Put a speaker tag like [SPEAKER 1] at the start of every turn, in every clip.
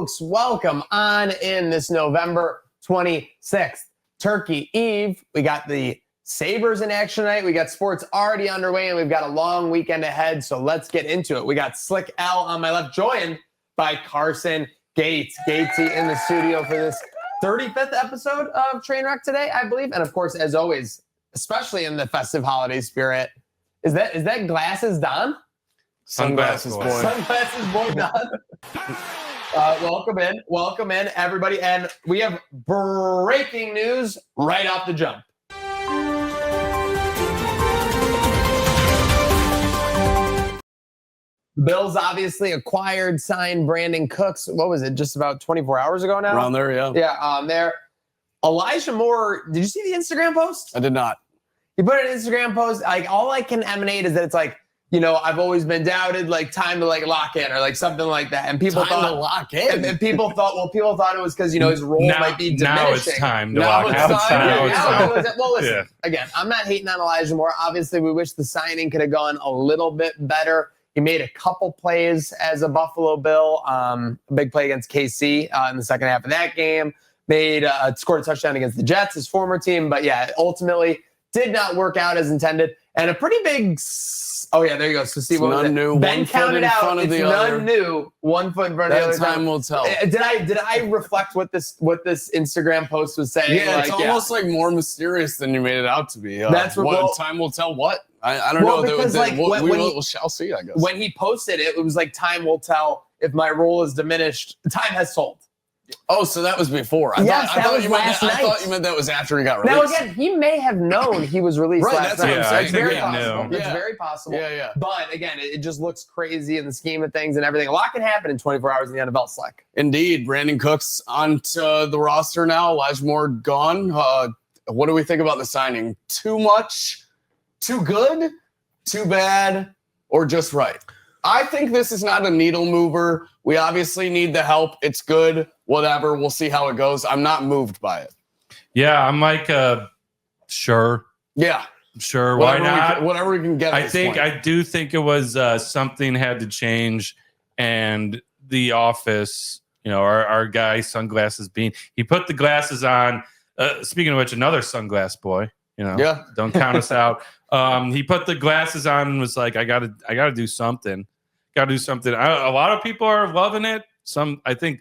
[SPEAKER 1] folks, welcome on in this November 26th, Turkey Eve. We got the Sabres in action tonight. We got sports already underway, and we've got a long weekend ahead, so let's get into it. We got Slick L on my left, joined by Carson Gates. Gatesy in the studio for this 35th episode of Trainwreck today, I believe. And of course, as always, especially in the festive holiday spirit, is that glasses Don?
[SPEAKER 2] Sunglasses boy.
[SPEAKER 1] Sunglasses boy Don. Welcome in, everybody. And we have breaking news right off the jump. The Bills obviously signed Brandon Cooks. What was it? Just about 24 hours ago now?
[SPEAKER 2] Around there, yeah.
[SPEAKER 1] Yeah, there. Elijah Moore, did you see the Instagram post?
[SPEAKER 2] I did not.
[SPEAKER 1] He put an Instagram post. Like, all I can emanate is that it's like, I've always been doubted, like time to like lock in or like something like that. And people thought
[SPEAKER 2] to lock in.
[SPEAKER 1] And people thought it was because, his role might be diminishing.
[SPEAKER 3] Now it's time to lock in.
[SPEAKER 1] Well, listen, again, I'm not hating on Elijah Moore. Obviously, we wish the signing could have gone a little bit better. He made a couple plays as a Buffalo Bill, a big play against KC in the second half of that game. Scored a touchdown against the Jets, his former team. But yeah, ultimately did not work out as intended. And a pretty big, there you go. So see what was
[SPEAKER 2] new.
[SPEAKER 1] Ben counted out. It's none new. 1 foot in front of the other.
[SPEAKER 2] Time will tell.
[SPEAKER 1] Did I reflect what this Instagram post was saying?
[SPEAKER 2] Yeah, it's almost like more mysterious than you made it out to be.
[SPEAKER 1] That's what
[SPEAKER 2] time will tell. What I don't know.
[SPEAKER 1] Because
[SPEAKER 2] we shall see. I guess
[SPEAKER 1] when he posted it, it was like time will tell if my role is diminished. Time has told.
[SPEAKER 2] Oh, so that was before.
[SPEAKER 1] I thought you
[SPEAKER 2] meant that was after he got released.
[SPEAKER 1] Now, again, he may have known he was released last night.
[SPEAKER 3] It's very
[SPEAKER 1] possible. It's very possible.
[SPEAKER 2] Yeah.
[SPEAKER 1] But, again, it just looks crazy in the scheme of things and everything. A lot can happen in 24 hours in the NFL, Slick.
[SPEAKER 2] Indeed. Brandon Cooks onto the roster now. Elijah Moore gone. What do we think about the signing? Too much? Too good? Too bad? Or just right? I think this is not a needle mover. We obviously need the help. It's good. Whatever. We'll see how it goes. I'm not moved by it.
[SPEAKER 3] Yeah, I'm like, sure.
[SPEAKER 2] Yeah.
[SPEAKER 3] Sure. Why not?
[SPEAKER 2] Whatever we can get.
[SPEAKER 3] I do think it was something had to change. And the office, our guy, Sunglasses Bean, he put the glasses on. Speaking of which, another sunglass boy, don't count us out. He put the glasses on and was like, I gotta do something. Got to do something. A lot of people are loving it. I think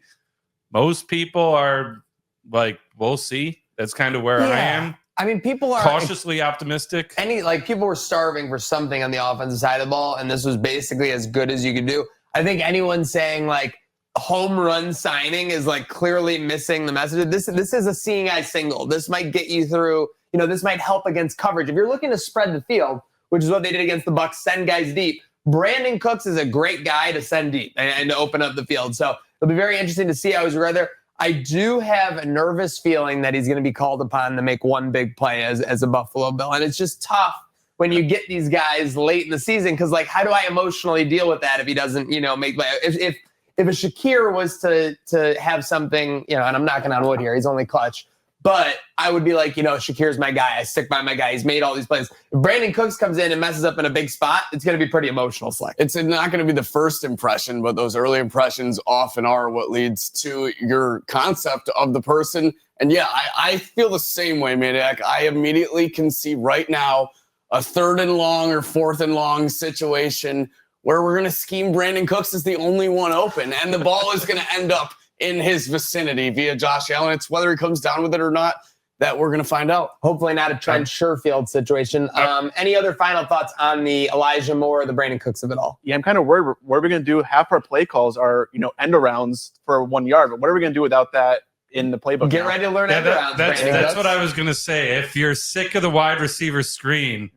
[SPEAKER 3] most people are like, we'll see. That's kind of where I am.
[SPEAKER 1] I mean, people are
[SPEAKER 3] cautiously optimistic.
[SPEAKER 1] People were starving for something on the offensive side of the ball, and this was basically as good as you could do. I think anyone saying like home run signing is like clearly missing the message. This is a seeing eye single. This might get you through. This might help against coverage. If you're looking to spread the field, which is what they did against the Bucs, send guys deep. Brandon Cooks is a great guy to send deep and to open up the field. So it'll be very interesting to see how he's there. I do have a nervous feeling that he's going to be called upon to make one big play as a Buffalo Bill. And it's just tough when you get these guys late in the season because, like, how do I emotionally deal with that if he doesn't, make play? If a Shakir was to have something, and I'm knocking on wood here, he's only clutch. But I would be like, Shakir's my guy. I stick by my guy. He's made all these plays. If Brandon Cooks comes in and messes up in a big spot, it's going to be pretty emotional, Slick.
[SPEAKER 2] It's not going to be the first impression, but those early impressions often are what leads to your concept of the person. And yeah, I feel the same way, Maniac. I immediately can see right now a 3rd and long or 4th and long situation where we're going to scheme Brandon Cooks as the only one open, and the ball is going to end up in his vicinity via Josh Allen. It's whether he comes down with it or not that we're going to find out.
[SPEAKER 1] Hopefully not a Trent Sherfield situation. Any other final thoughts on the Elijah Moore or the Brandon Cooks of it all?
[SPEAKER 4] Yeah, I'm kind of worried. What are we going to do? Half our play calls are, end arounds for 1 yard. But what are we going to do without that in the playbook?
[SPEAKER 1] Get ready to learn end arounds.
[SPEAKER 3] That's what I was going to say. If you're sick of the wide receiver screen,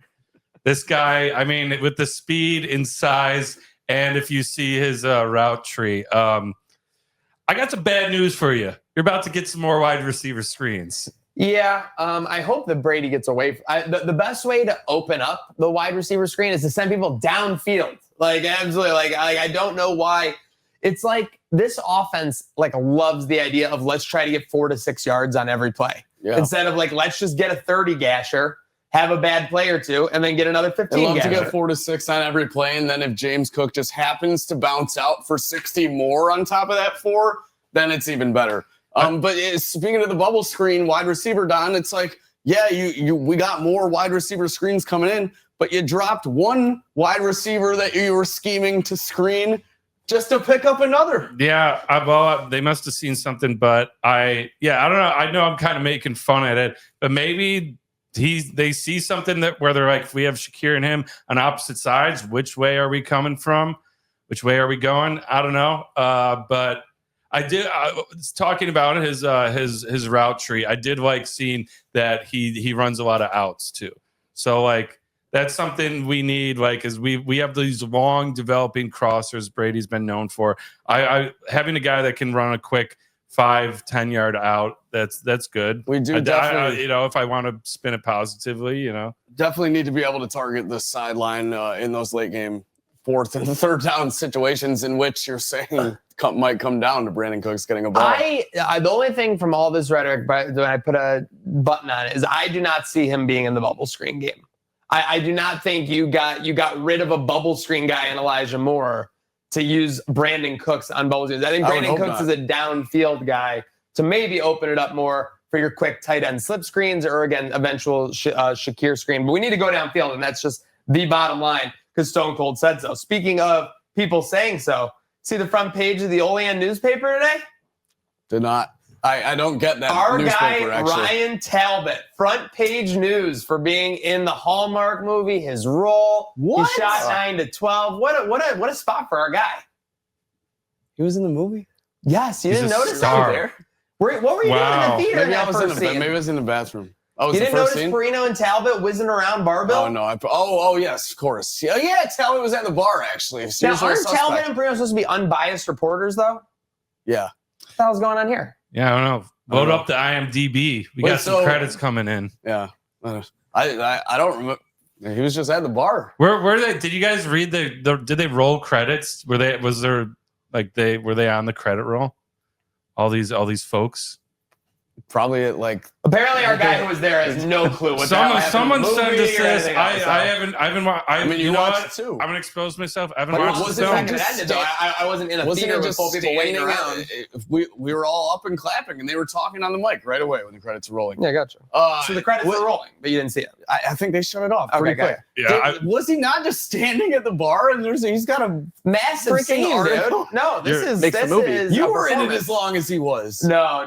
[SPEAKER 3] this guy, with the speed and size, and if you see his route tree, I got some bad news for you. You're about to get some more wide receiver screens.
[SPEAKER 1] Yeah, I hope that Brady gets away. The best way to open up the wide receiver screen is to send people downfield. Like, absolutely. Like I don't know why. It's like this offense loves the idea of let's try to get 4 to 6 yards on every play. Yeah. Instead of let's just get a 30 gasher, have a bad play or two, and then get another 15
[SPEAKER 2] I'd love to get 4 to 6 on every play, and then if James Cook just happens to bounce out for 60 more on top of that 4, then it's even better. But speaking of the bubble screen wide receiver, Don, it's like, yeah, we got more wide receiver screens coming in, but you dropped one wide receiver that you were scheming to screen just to pick up another.
[SPEAKER 3] Yeah, well, they must have seen something, but I don't know. I know I'm kind of making fun at it, but maybe they see something that where they're like, if we have Shakir and him on opposite sides, which way are we coming from? Which way are we going? I don't know. But I was talking about his route tree. I did like seeing that he runs a lot of outs too. So like that's something we need. Like, is we have these long developing crossers Brady's been known for. I having a guy that can run a quick 5-10 yard out. That's good.
[SPEAKER 2] We do definitely,
[SPEAKER 3] if I want to spin it positively,
[SPEAKER 2] definitely need to be able to target the sideline in those late game 4th and 3rd down situations in which you're saying might come down to Brandon Cooks getting a ball.
[SPEAKER 1] The only thing from all this rhetoric, when I put a button on it, is I do not see him being in the bubble screen game. I do not think you got rid of a bubble screen guy in Elijah Moore to use Brandon Cooks on bubble screens. I think Brandon Cooks is a downfield guy to maybe open it up more for your quick tight end slip screens or, again, eventual Shakir screen. But we need to go downfield, and that's just the bottom line because Stone Cold said so. Speaking of people saying so, see the front page of the Olean newspaper today?
[SPEAKER 2] Did not. I don't get that.
[SPEAKER 1] Our
[SPEAKER 2] newspaper,
[SPEAKER 1] guy,
[SPEAKER 2] actually.
[SPEAKER 1] Ryan Talbot, front page news for being in the Hallmark movie, his role.
[SPEAKER 2] What?
[SPEAKER 1] He shot 9 to 12. What a spot for our guy.
[SPEAKER 2] He was in the movie?
[SPEAKER 1] Yes, you
[SPEAKER 3] He's
[SPEAKER 1] didn't
[SPEAKER 3] a
[SPEAKER 1] notice
[SPEAKER 3] star.
[SPEAKER 1] that there. What were you doing in the theater?
[SPEAKER 2] Maybe I was
[SPEAKER 1] first scene?
[SPEAKER 2] maybe I was in the bathroom. Oh,
[SPEAKER 1] You
[SPEAKER 2] was the
[SPEAKER 1] didn't
[SPEAKER 2] first
[SPEAKER 1] notice
[SPEAKER 2] scene?
[SPEAKER 1] Perino and Talbot whizzing around Barbill?
[SPEAKER 2] Oh no! Oh yes, of course. Yeah. Talbot was at the bar actually.
[SPEAKER 1] Now, aren't Talbot and Perino supposed to be unbiased reporters though?
[SPEAKER 2] Yeah.
[SPEAKER 1] What the hell's going on here?
[SPEAKER 3] Yeah, I don't know. Load up the IMDb. We got some credits coming in.
[SPEAKER 2] Yeah. I don't remember. He was just at the bar.
[SPEAKER 3] Where they? Did you guys read did they roll credits? Were they on the credit roll? All these folks.
[SPEAKER 2] Probably at like.
[SPEAKER 1] Apparently, our guy who was there has no clue what
[SPEAKER 3] Someone sent us this. I haven't.
[SPEAKER 2] I mean, you watched it too.
[SPEAKER 3] I'm gonna expose myself. I haven't
[SPEAKER 1] But
[SPEAKER 3] watched
[SPEAKER 1] wasn't
[SPEAKER 3] the film.
[SPEAKER 1] that gonna end it, though? I wasn't in a
[SPEAKER 2] Wasn't
[SPEAKER 1] theater
[SPEAKER 2] it
[SPEAKER 1] with
[SPEAKER 2] just
[SPEAKER 1] full people waiting around.
[SPEAKER 2] We were all up and clapping, and they were talking on the mic right away when the credits were rolling.
[SPEAKER 1] Yeah, gotcha. So the credits were rolling, but you didn't see it.
[SPEAKER 2] I think they shut it off
[SPEAKER 1] Okay,
[SPEAKER 2] pretty
[SPEAKER 1] got
[SPEAKER 2] quick.
[SPEAKER 1] it.
[SPEAKER 3] Yeah,
[SPEAKER 2] Was he not just standing at the bar and he's got a
[SPEAKER 1] Massive
[SPEAKER 2] freaking
[SPEAKER 1] scene,
[SPEAKER 2] article?
[SPEAKER 1] dude. No, this is
[SPEAKER 4] makes the movie.
[SPEAKER 2] You were in it as long as he was.
[SPEAKER 1] No.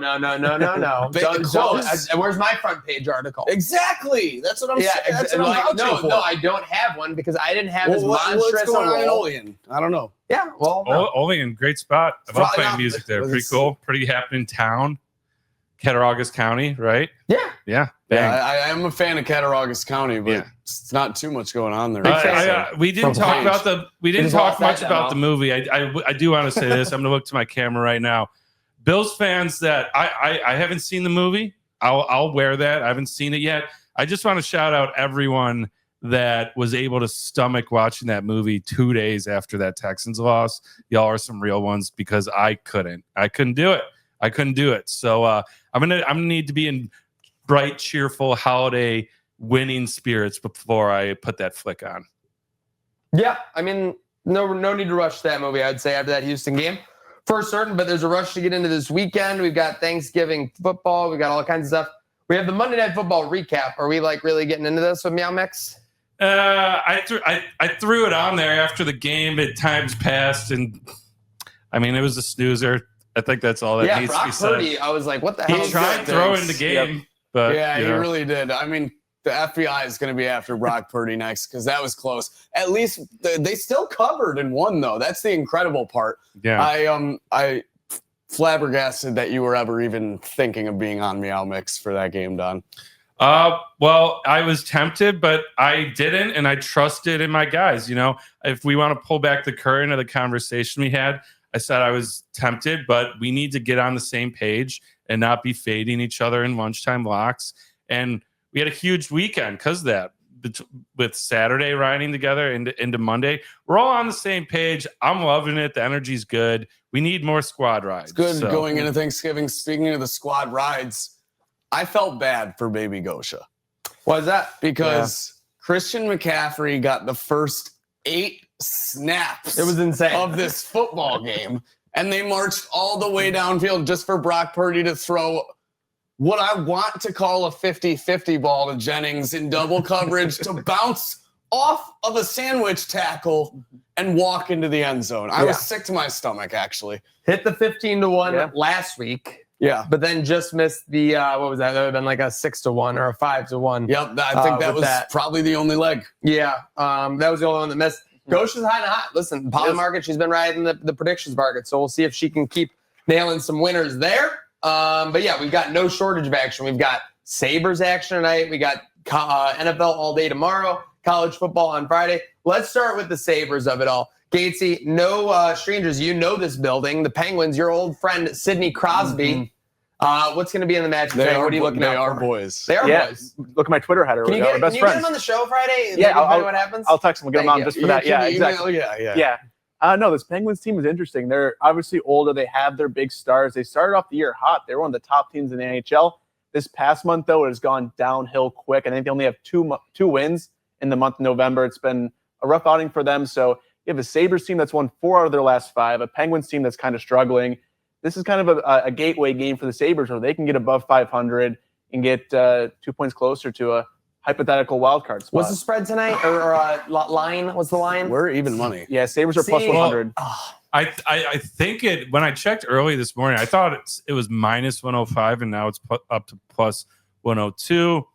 [SPEAKER 2] Close.
[SPEAKER 1] Where's my front page article?
[SPEAKER 2] Exactly. That's what I'm saying. That's what I'm vouching for.
[SPEAKER 1] No, I don't have one because I didn't have his
[SPEAKER 2] What's
[SPEAKER 1] monstrous
[SPEAKER 2] going on in
[SPEAKER 1] role.
[SPEAKER 2] Olean? I don't know.
[SPEAKER 1] Yeah, well, no.
[SPEAKER 3] Olean, great spot. I love
[SPEAKER 2] Probably
[SPEAKER 3] playing
[SPEAKER 2] not,
[SPEAKER 3] music there.
[SPEAKER 2] but
[SPEAKER 3] Pretty
[SPEAKER 2] it's-
[SPEAKER 3] cool. Pretty happening town. Cattaraugus County, right?
[SPEAKER 1] Yeah.
[SPEAKER 3] Yeah.
[SPEAKER 2] Yeah,
[SPEAKER 3] Bang.
[SPEAKER 2] I am a fan of Cattaraugus County, but
[SPEAKER 3] Yeah.
[SPEAKER 2] it's not too much going on there.
[SPEAKER 3] We didn't
[SPEAKER 1] From
[SPEAKER 3] talk
[SPEAKER 1] Page.
[SPEAKER 3] about we didn't
[SPEAKER 1] just
[SPEAKER 3] talk
[SPEAKER 1] lost that
[SPEAKER 3] much about
[SPEAKER 1] demo.
[SPEAKER 3] the movie. I do want to say this. I'm gonna look to my camera right now. Bills fans that I haven't seen the movie. I'll wear that. I haven't seen it yet. I just want to shout out everyone that was able to stomach watching that movie 2 days after that Texans loss. Y'all are some real ones because I couldn't do it. So I'm gonna need to be in bright, cheerful holiday winning spirits before I put that flick on.
[SPEAKER 1] Yeah, I mean, no need to rush that movie, I'd say, after that Houston game. For certain, but there's a rush to get into this weekend. We've got Thanksgiving football. We've got all kinds of stuff. We have the Monday Night Football recap. Are we really getting into this with Meow Mix?
[SPEAKER 3] I threw it on there after the game. At times passed, and I mean, it was a snoozer. I think that's all that needs to be
[SPEAKER 1] Brock
[SPEAKER 3] said.
[SPEAKER 1] Purdy, I was like, what the hell?
[SPEAKER 3] He tried throwing the game, but
[SPEAKER 2] Yeah, he really did. I mean, the FBI is going to be after Brock Purdy next because that was close. At least they still covered and won, though. That's the incredible part.
[SPEAKER 3] Yeah.
[SPEAKER 2] I flabbergasted that you were ever even thinking of being on Meow Mix for that game, Don.
[SPEAKER 3] Well, I was tempted, but I didn't, and I trusted in my guys. If we want to pull back the curtain of the conversation we had, I said I was tempted, but we need to get on the same page and not be fading each other in lunchtime locks. And we had a huge weekend because of that. With Saturday riding together into Monday, we're all on the same page. I'm loving it. The energy's good. We need more squad rides.
[SPEAKER 2] It's good going into Thanksgiving. Speaking of the squad rides, I felt bad for Baby Gosha.
[SPEAKER 1] Why is that?
[SPEAKER 2] Because Christian McCaffrey got the first 8 snaps
[SPEAKER 1] It was insane.
[SPEAKER 2] of this football game. and they marched all the way downfield just for Brock Purdy to throw what I want to call a 50-50 ball to Jennings in double coverage to bounce off of a sandwich tackle and walk into the end zone. I was sick to my stomach, actually.
[SPEAKER 1] Hit the 15-1 last week.
[SPEAKER 2] Yeah.
[SPEAKER 1] But then just missed the, what was that? That would have been like a 6-1 or a 5-1.
[SPEAKER 2] Yep. I think that was probably the only leg.
[SPEAKER 1] Yeah. That was the only one that missed. Ghost is hot and hot. Listen, Polly Market, she's been riding the predictions market. So we'll see if she can keep nailing some winners there. But yeah, we've got no shortage of action. We've got Sabres action tonight. We got NFL all day tomorrow. College football on Friday. Let's start with the Sabres of it all. Gatesy, no strangers. You know this building. The Penguins, your old friend Sidney Crosby. What's going to be in the match? What are you looking at?
[SPEAKER 2] They are boys.
[SPEAKER 1] They are boys.
[SPEAKER 4] Look at my Twitter header.
[SPEAKER 1] Can you get him on the show Friday?
[SPEAKER 4] Yeah,
[SPEAKER 1] what happens?
[SPEAKER 4] I'll text him. We'll get him on just for that. Yeah, exactly.
[SPEAKER 2] Yeah.
[SPEAKER 4] No, this Penguins team is interesting. They're obviously older. They have their big stars. They started off the year hot. They were one of the top teams in the NHL. This past month, though, it has gone downhill quick. I think they only have two wins in the month of November. It's been a rough outing for them. So you have a Sabres team that's won 4 out of their last 5, a Penguins team that's kind of struggling. This is kind of a gateway game for the Sabres where they can get above 500 and get 2 points closer to a hypothetical wildcard spot.
[SPEAKER 1] What's the spread tonight? Or line? What's the line?
[SPEAKER 2] We're even money.
[SPEAKER 4] Yeah, Sabres are plus 100.
[SPEAKER 3] I think it, when I checked early this morning, I thought it was minus 105, and now it's up to plus 102.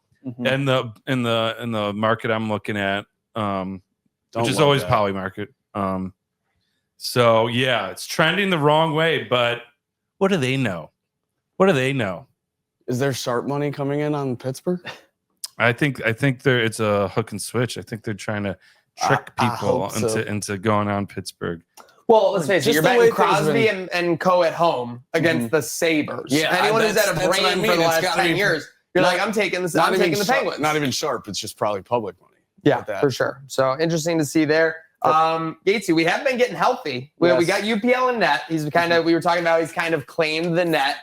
[SPEAKER 3] And in the market I'm looking at, which is always Poly Market. So yeah, it's trending the wrong way, but what do they know? What do they know?
[SPEAKER 2] Is there sharp money coming in on Pittsburgh?
[SPEAKER 3] I think it's a hook and switch. I think they're trying to trick people into going on Pittsburgh.
[SPEAKER 1] Well, let's face it, you're betting Crosby and Co. at home against the Sabres.
[SPEAKER 2] Yeah,
[SPEAKER 1] anyone who's had a brain for the last 10 years, you're like, I'm taking this. I'm taking the Penguins.
[SPEAKER 2] Not even sharp. It's just probably public money.
[SPEAKER 1] Yeah, for sure. So interesting to see there. Gatesy, we have been getting healthy. We got UPL in net. He's kind of, we were talking about, he's kind of claimed the net.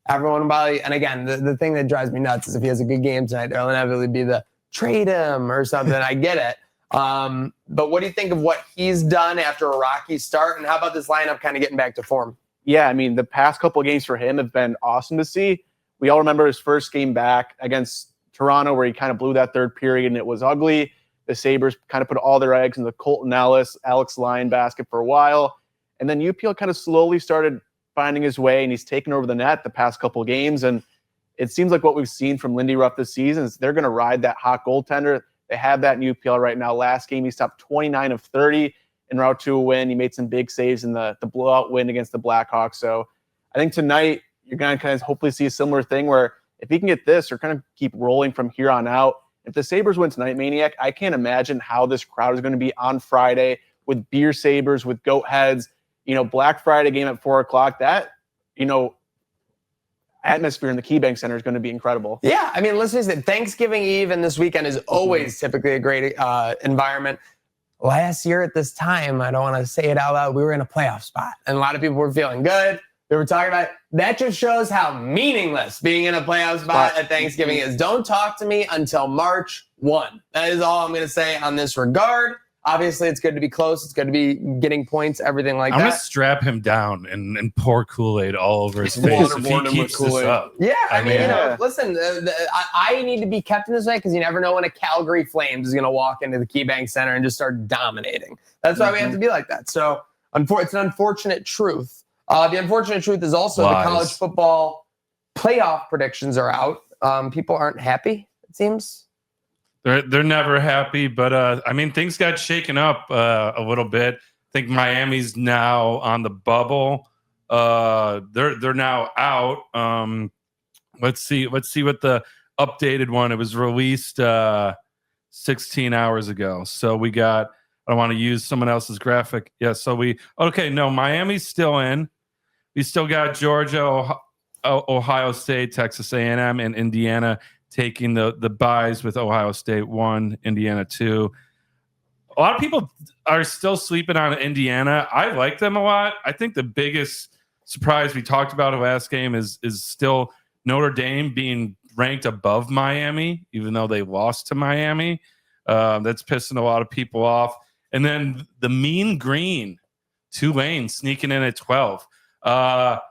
[SPEAKER 1] Everyone probably, and again, the thing that drives me nuts is if he has a good game tonight, there'll inevitably be the trade him or something. I get it. But what do you think of what he's done after a rocky start? And how about this lineup kind of getting back to form?
[SPEAKER 4] Yeah, I mean, the past couple of games for him have been awesome to see. We all remember his first game back against Toronto where he kind of blew that third period and it was ugly. The Sabres kind of put all their eggs in the Colton Alex Lyon basket for a while. And then UPL kind of slowly started finding his way, and he's taken over the net the past couple of games. And it seems like what we've seen from Lindy Ruff this season is they're going to ride that hot goaltender. They have that in UPL right now. Last game, he stopped 29 of 30 en route to a win. He made some big saves in the blowout win against the Blackhawks. So I think tonight you're going to kind of hopefully see a similar thing where if he can get this or kind of keep rolling from here on out. If the Sabres win tonight, Maniac, I can't imagine how this crowd is going to be on Friday with beer sabers, with goat heads, Black Friday game at 4:00. That, atmosphere in the KeyBank Center is going to be incredible.
[SPEAKER 1] Yeah, I mean, let's face it, Thanksgiving Eve and this weekend is always typically a great environment. Last year at this time, I don't want to say it out loud, we were in a playoff spot, and a lot of people were feeling good. They were talking about it. That just shows how meaningless being in a playoff spot at Thanksgiving is. Don't talk to me until March 1. That is all I'm going to say on this regard. Obviously, it's good to be close. It's good to be getting points, everything like that.
[SPEAKER 3] I'm going to strap him down and pour Kool-Aid all over his face if he keeps this up.
[SPEAKER 1] Yeah, I mean, listen, I need to be kept in this way because you never know when a Calgary Flames is going to walk into the KeyBank Center and just start dominating. That's why we have to be like that. So it's an unfortunate truth. The unfortunate truth is also the college football playoff predictions are out. People aren't happy, it seems.
[SPEAKER 3] They're never happy, but I mean, things got shaken up a little bit. I think Miami's now on the bubble. They're now out. Let's see what the updated one. It was released 16 hours ago. So we got. I don't want to use someone else's graphic. Yeah. So Miami's still in. We still got Georgia, Ohio State, Texas A&M, and Indiana taking the buys with Ohio State 1, Indiana 2. A lot of people are still sleeping on Indiana. I like them a lot. I think the biggest surprise we talked about the last game is still Notre Dame being ranked above Miami, even though they lost to Miami. That's pissing a lot of people off. And then the Mean Green, Tulane sneaking in at 12. Really,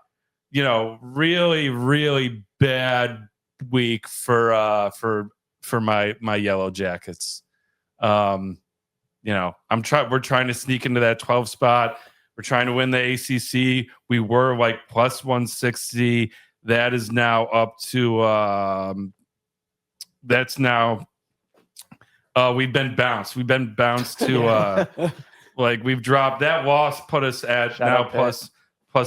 [SPEAKER 3] really bad week for my Yellow Jackets. We're trying to sneak into that 12 spot. We're trying to win the ACC. We were like plus 160. That is now up to we've been bounced. We've been bounced to we've dropped. That loss put us at now plus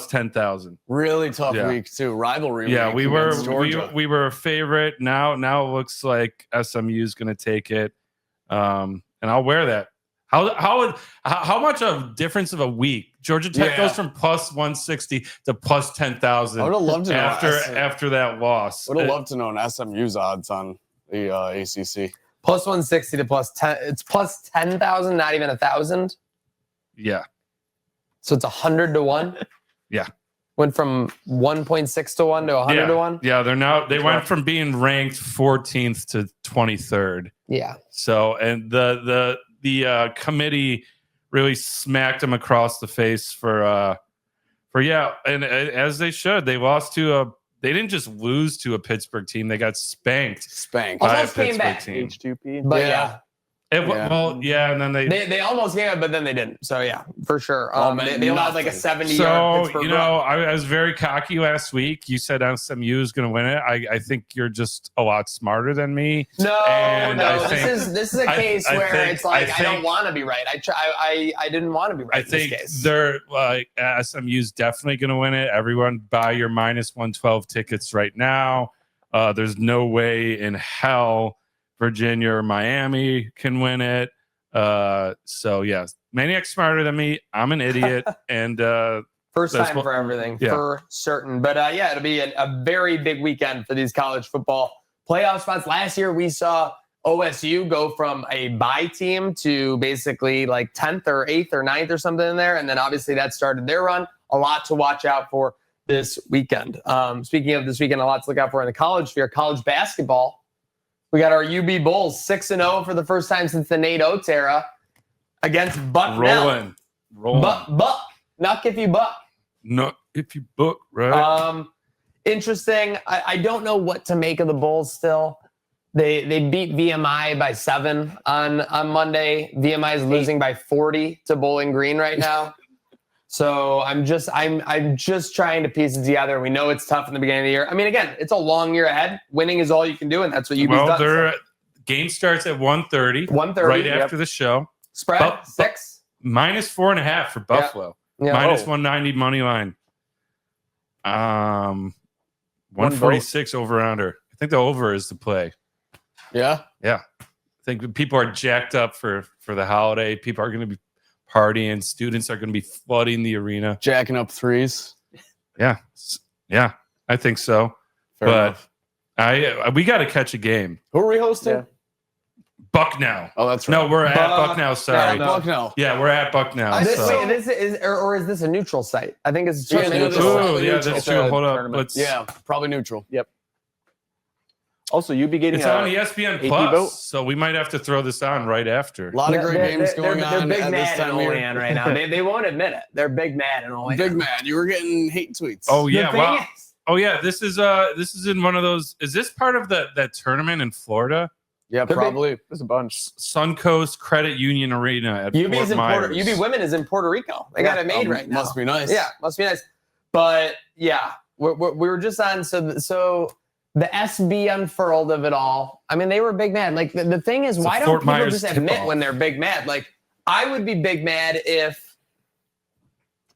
[SPEAKER 3] 10,000.
[SPEAKER 2] Really tough week too. Rivalry.
[SPEAKER 3] Yeah,
[SPEAKER 2] week against Georgia.
[SPEAKER 3] we were a favorite. Now it looks like SMU is going to take it, and I'll wear that. How much of difference of a week? Georgia Tech goes from plus 160 to plus 10,000.
[SPEAKER 2] I would have loved to know
[SPEAKER 3] after that loss.
[SPEAKER 2] Would have loved to know SMU's odds on the ACC.
[SPEAKER 1] Plus 160 to plus 10. It's plus 10,000, not even 1,000.
[SPEAKER 3] Yeah.
[SPEAKER 1] So it's 100 to 1.
[SPEAKER 3] Yeah.
[SPEAKER 1] Went from 1.6 to 1 to 100 to 1.
[SPEAKER 3] Yeah, they went from being ranked 14th to 23rd.
[SPEAKER 1] Yeah.
[SPEAKER 3] So, and the committee really smacked them across the face for and as they should. They lost to they didn't just lose to a Pittsburgh team. They got spanked by
[SPEAKER 1] almost
[SPEAKER 3] a
[SPEAKER 1] came
[SPEAKER 3] Pittsburgh
[SPEAKER 1] back.
[SPEAKER 3] team.
[SPEAKER 4] H2P.
[SPEAKER 1] But yeah.
[SPEAKER 3] And then
[SPEAKER 1] they almost came out, but then they didn't. So yeah, for sure. They allowed like a 70-yard Pittsburgh run.
[SPEAKER 3] I was very cocky last week. You said SMU is going to win it. I think you're just a lot smarter than me.
[SPEAKER 1] No. This is a case where it's like I don't want to be right. I didn't want to be right.
[SPEAKER 3] I think
[SPEAKER 1] in this case.
[SPEAKER 3] they're SMU's definitely going to win it. Everyone buy your minus 112 tickets right now. There's no way in hell Virginia or Miami can win it. So yes, Maniac's smarter than me. I'm an idiot, and
[SPEAKER 1] first time for everything for certain. But it'll be a very big weekend for these college football playoff spots. Last year we saw OSU go from a bye team to basically like 10th or 8th or 9th or something in there, and then obviously that started their run. A lot to watch out for this weekend. Speaking of this weekend, a lot to look out for in the college sphere. College basketball. We got our UB Bulls 6-0 for the first time since the Nate Oates era against Bucknell.
[SPEAKER 3] Rolling.
[SPEAKER 1] Buck. Not if you buck.
[SPEAKER 3] Not if you book, right?
[SPEAKER 1] Interesting. I don't know what to make of the Bulls still. They beat VMI by 7 on Monday. VMI is losing by 40 to Bowling Green right now. So I'm just trying to piece it together. We know it's tough in the beginning of the year. I mean, again, it's a long year ahead. Winning is all you can do, and that's what UB's done.
[SPEAKER 3] Their game starts at 1:30.
[SPEAKER 1] 1:30,
[SPEAKER 3] right after the show.
[SPEAKER 1] Spread 6.
[SPEAKER 3] Minus 4.5 for Buffalo.
[SPEAKER 1] Yeah.
[SPEAKER 3] Minus 190 money line. 146 over under. I think the over is the play.
[SPEAKER 2] Yeah.
[SPEAKER 3] I think people are jacked up for the holiday. People are going to be partying. Students are going to be flooding the arena.
[SPEAKER 2] Jacking up threes.
[SPEAKER 3] Yeah, I think so.
[SPEAKER 2] Fair enough.
[SPEAKER 3] We got to catch a game.
[SPEAKER 2] Who are we hosting?
[SPEAKER 4] Yeah.
[SPEAKER 3] Bucknell.
[SPEAKER 2] Oh, that's right.
[SPEAKER 3] No, we're at Bucknell. Sorry.
[SPEAKER 2] Bucknell.
[SPEAKER 3] Yeah, we're at Bucknell.
[SPEAKER 1] Is this a neutral site? I think it's
[SPEAKER 3] Oh, yeah, that's true. Hold up.
[SPEAKER 2] Probably neutral.
[SPEAKER 4] Yep. Also, you'd be getting
[SPEAKER 3] it's on ESPN Plus, so we might have to throw this on right after.
[SPEAKER 2] A lot of great games going on
[SPEAKER 1] big
[SPEAKER 2] at this time of year.
[SPEAKER 1] right now. They won't admit it. They're big mad and all.
[SPEAKER 2] Big mad. You were getting hate tweets.
[SPEAKER 3] Oh yeah, wow. Oh yeah, this is in one of those. Is this part of that tournament in Florida?
[SPEAKER 2] Yeah, probably.
[SPEAKER 4] There's a bunch.
[SPEAKER 3] Suncoast Credit Union Arena at
[SPEAKER 1] UB's
[SPEAKER 3] Fort Myers.
[SPEAKER 1] UB Women is in Puerto Rico. They got it made right now.
[SPEAKER 2] Must be nice.
[SPEAKER 1] Yeah, must be nice. But yeah, we were just on. So the SB unfurled of it all. I mean, they were big mad. Like the thing is, why don't people just admit when they're big mad? Like I would be big mad if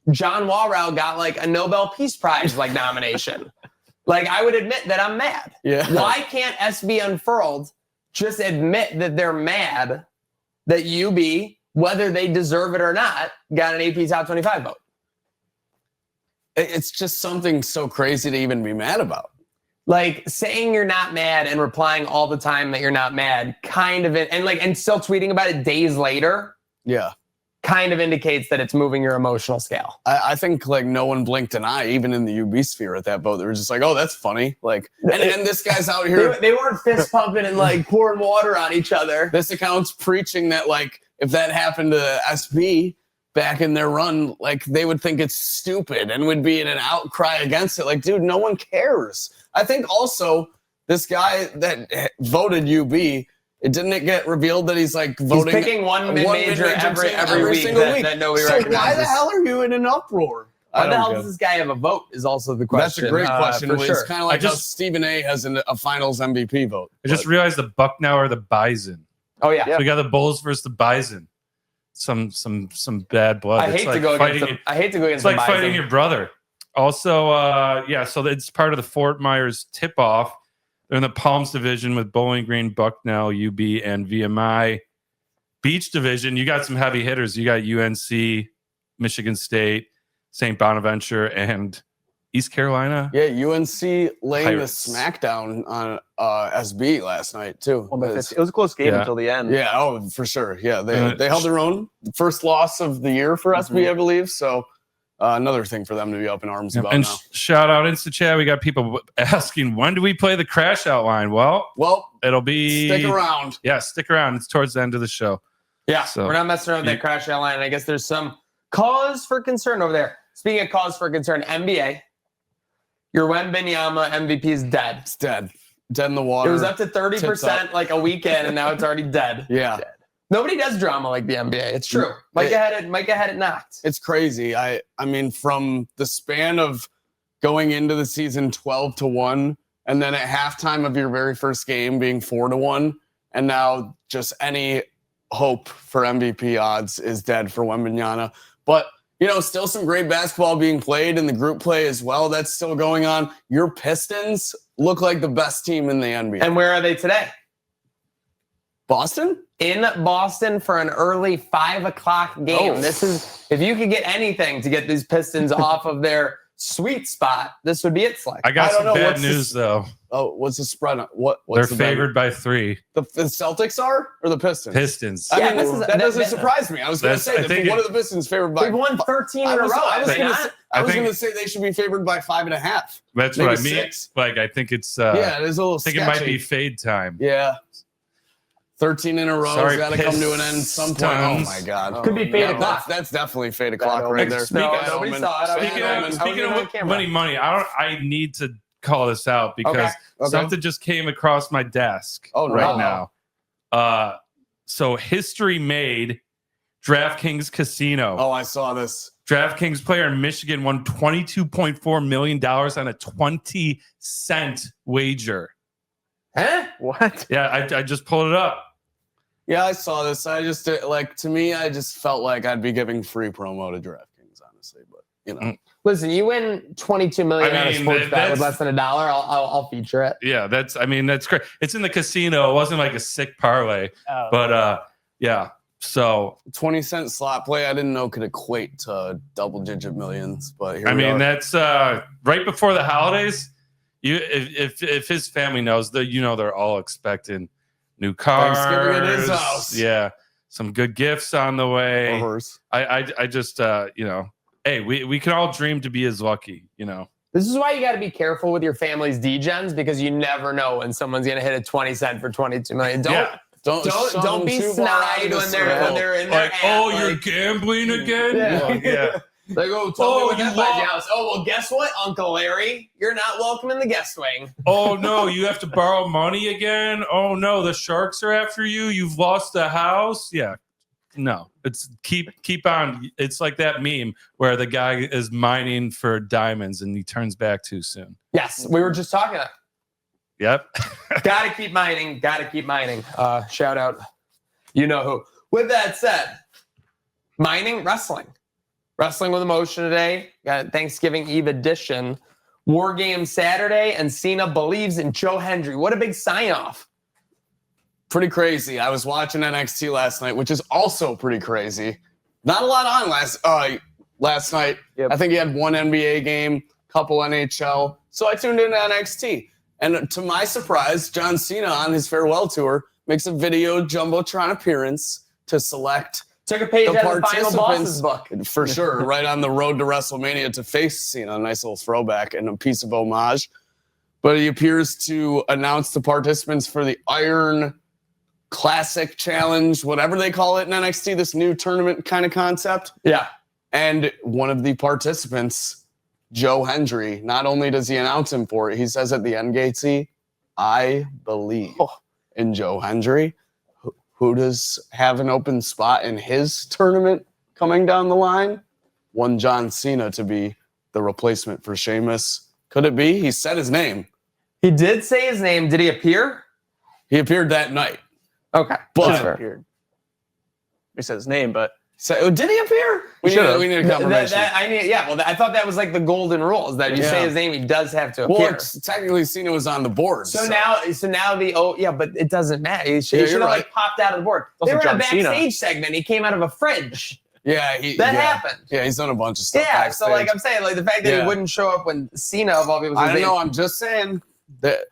[SPEAKER 1] John Walrow got like a Nobel Peace Prize like nomination. Like I would admit that I'm mad.
[SPEAKER 2] Yeah.
[SPEAKER 1] Why can't SB unfurled just admit that they're mad that UB, whether they deserve it or not, got an AP Top 25 vote?
[SPEAKER 2] It's just something so crazy to even be mad about.
[SPEAKER 1] Like saying you're not mad and replying all the time that you're not mad, and still tweeting about it days later.
[SPEAKER 2] Yeah.
[SPEAKER 1] Kind of indicates that it's moving your emotional scale.
[SPEAKER 2] I think like no one blinked an eye, even in the UB sphere at that vote. They were just like, oh, that's funny. Like, and this guy's out here.
[SPEAKER 1] They weren't fist pumping and like pouring water on each other.
[SPEAKER 2] This account's preaching that like if that happened to SB, back in their run, like they would think it's stupid and would be in an outcry against it. Like, dude, no one cares. I think also this guy that voted UB, didn't it get revealed that he's like voting?
[SPEAKER 1] He's picking one mid-major every week
[SPEAKER 2] single week.
[SPEAKER 1] That nobody
[SPEAKER 2] so
[SPEAKER 1] recognizes.
[SPEAKER 2] why the hell are you in an uproar?
[SPEAKER 1] Why the hell does this guy have a vote is also the question.
[SPEAKER 2] That's a great question.
[SPEAKER 1] For
[SPEAKER 2] It's
[SPEAKER 1] sure.
[SPEAKER 2] kind of like how Stephen A has a finals MVP vote.
[SPEAKER 3] I just realized the Buck now are the Bison.
[SPEAKER 1] Oh, yeah.
[SPEAKER 3] So we got the Bulls versus the Bison. Some bad blood.
[SPEAKER 1] I hate to go against
[SPEAKER 3] It's like fighting your brother. Also, so it's part of the Fort Myers tip-off. They're in the Palms division with Bowling Green, Bucknell, UB, and VMI. Beach division, you got some heavy hitters. You got UNC, Michigan State, St. Bonaventure, and East Carolina.
[SPEAKER 2] Yeah, UNC laying
[SPEAKER 3] Pirates.
[SPEAKER 2] the smackdown on SB last night, too.
[SPEAKER 4] It was a close game until the end.
[SPEAKER 2] Yeah, oh, for sure. Yeah, they held their own. First loss of the year for SB, I believe. So another thing for them to be up in arms about
[SPEAKER 3] And
[SPEAKER 2] now.
[SPEAKER 3] shout out Insta Chat. We got people asking, when do we play the Crashout line? Well, it'll be...
[SPEAKER 2] Stick around.
[SPEAKER 3] Yeah, stick around. It's towards the end of the show.
[SPEAKER 1] Yeah,
[SPEAKER 3] So,
[SPEAKER 1] we're not messing around with that crash outline. I guess there's some cause for concern over there. Speaking of cause for concern, NBA, your Wembanyama MVP is dead.
[SPEAKER 2] It's dead. Dead in the water.
[SPEAKER 1] It was up to 30% like a weekend, and now it's already dead.
[SPEAKER 2] Yeah.
[SPEAKER 1] Dead. Nobody does drama like the NBA. It's true. Micah had it knocked.
[SPEAKER 2] It's crazy. I mean, from the span of going into the season 12-1, and then at halftime of your very first game being 4-1, and now just any hope for MVP odds is dead for Wembanyama. But still some great basketball being played in the group play as well. That's still going on. Your Pistons look like the best team in the NBA.
[SPEAKER 1] And where are they today?
[SPEAKER 2] Boston?
[SPEAKER 1] In Boston for an early 5 o'clock game.
[SPEAKER 2] Oh.
[SPEAKER 1] This is, if you could get anything to get these Pistons off of their sweet spot, this would be it, Slick.
[SPEAKER 3] I got
[SPEAKER 2] I don't
[SPEAKER 3] some
[SPEAKER 2] know,
[SPEAKER 3] bad
[SPEAKER 2] what's
[SPEAKER 3] news, though.
[SPEAKER 2] Oh, what's the spread? What's
[SPEAKER 3] They're
[SPEAKER 2] the
[SPEAKER 3] favored by 3.
[SPEAKER 2] The Celtics are, or the Pistons?
[SPEAKER 3] Pistons.
[SPEAKER 2] I
[SPEAKER 1] Yeah,
[SPEAKER 2] mean, that doesn't surprise me. I was going to say, what are the Pistons favored by?
[SPEAKER 1] They've won 13 in a row.
[SPEAKER 2] I was going
[SPEAKER 3] think-
[SPEAKER 2] to say they should be favored by 5.5.
[SPEAKER 3] That's
[SPEAKER 2] maybe
[SPEAKER 3] what I mean.
[SPEAKER 2] 6.
[SPEAKER 3] Like, I think it's...
[SPEAKER 2] Yeah, it is a little
[SPEAKER 3] I think
[SPEAKER 2] sketchy.
[SPEAKER 3] it might be fade time.
[SPEAKER 2] Yeah. 13 in a row.
[SPEAKER 3] Sorry,
[SPEAKER 2] Got to come to an end at some point. Oh, my God.
[SPEAKER 1] Could be fade o'clock.
[SPEAKER 2] That's definitely fade o'clock right there.
[SPEAKER 1] Nobody saw it.
[SPEAKER 3] Speaking of winning money, I need to call this out because
[SPEAKER 2] Okay.
[SPEAKER 3] something just came across my desk right now. So history made DraftKings Casino.
[SPEAKER 2] Oh, I saw this.
[SPEAKER 3] DraftKings player in Michigan won $22.4 million on a 20-cent wager.
[SPEAKER 1] Huh?
[SPEAKER 4] What?
[SPEAKER 3] Yeah, I just pulled it up.
[SPEAKER 2] Yeah, I saw this. I just, to me, I just felt like I'd be giving free promo to DraftKings, honestly. But,
[SPEAKER 1] Listen, you win $22 million on a sports bet with
[SPEAKER 3] that's-
[SPEAKER 1] less than $1, I'll feature it.
[SPEAKER 3] Yeah, that's great. It's in the casino. It wasn't like a sick parlay, but yeah. So
[SPEAKER 2] 20-cent slot play, I didn't know could equate to double-digit millions. But here we are.
[SPEAKER 3] that's right before the holidays. If his family knows that, they're all expecting new cars.
[SPEAKER 2] Thanksgiving at his house.
[SPEAKER 3] Yeah, some good gifts on the way.
[SPEAKER 2] Or hers.
[SPEAKER 3] I just hey, we can all dream to be as lucky.
[SPEAKER 1] This is why you got to be careful with your family's degens because you never know when someone's going to hit a 20 cent for $22 million. Don't be snide when they're in there.
[SPEAKER 3] Like, you're gambling again? Yeah.
[SPEAKER 1] They go, tell me what that buys your house. Oh, well, guess what, Uncle Larry? You're not welcome in the guest wing.
[SPEAKER 3] Oh, no, you have to borrow money again? Oh, no, the sharks are after you? You've lost the house? Yeah. No, it's keep on. It's like that meme where the guy is mining for diamonds and he turns back too soon.
[SPEAKER 1] Yes, we were just talking.
[SPEAKER 3] Yep.
[SPEAKER 1] Gotta keep mining. Shout out. You know who. With that said, mining, wrestling. Wrestling with Emotion today. Got Thanksgiving Eve edition. War Game Saturday, and Cena believes in Joe Hendry. What a big sign-off.
[SPEAKER 2] Pretty crazy. I was watching NXT last night, which is also pretty crazy. Not a lot on last night.
[SPEAKER 4] Yep.
[SPEAKER 2] I think he had one NBA game, couple NHL. So I tuned into NXT. And to my surprise, John Cena on his farewell tour makes a video Jumbotron appearance to select
[SPEAKER 1] Took a page
[SPEAKER 2] the
[SPEAKER 1] out of the Final Bosses book.
[SPEAKER 2] For sure, right on the road to WrestleMania to face Cena. A nice little throwback and a piece of homage. But he appears to announce the participants for the Iron classic challenge, whatever they call it in NXT, this new tournament kind of concept.
[SPEAKER 1] Yeah.
[SPEAKER 2] And one of the participants, Joe Hendry, not only does he announce him for it, he says at the end, Gatesy, I believe in Joe Hendry. Who does have an open spot in his tournament coming down the line? One John Cena to be the replacement for Sheamus. Could it be? He said his name.
[SPEAKER 1] He did say his name. Did he appear?
[SPEAKER 2] He appeared that night.
[SPEAKER 1] Okay.
[SPEAKER 2] But
[SPEAKER 4] Appeared. He said his name, but
[SPEAKER 2] did he appear? We need a confirmation.
[SPEAKER 1] I thought that was like the golden rules that if you say his name, he does have to appear.
[SPEAKER 2] Well, technically Cena was on the board.
[SPEAKER 1] So now but it doesn't matter. He should have like popped out of the board. They were in a backstage segment. He came out of a fridge.
[SPEAKER 2] Yeah,
[SPEAKER 1] that happened.
[SPEAKER 2] Yeah, he's done a bunch of stuff.
[SPEAKER 1] Yeah,
[SPEAKER 2] backstage.
[SPEAKER 1] so like I'm saying, like the fact that he wouldn't show up when Cena of all people.
[SPEAKER 2] I don't know. I'm just saying that.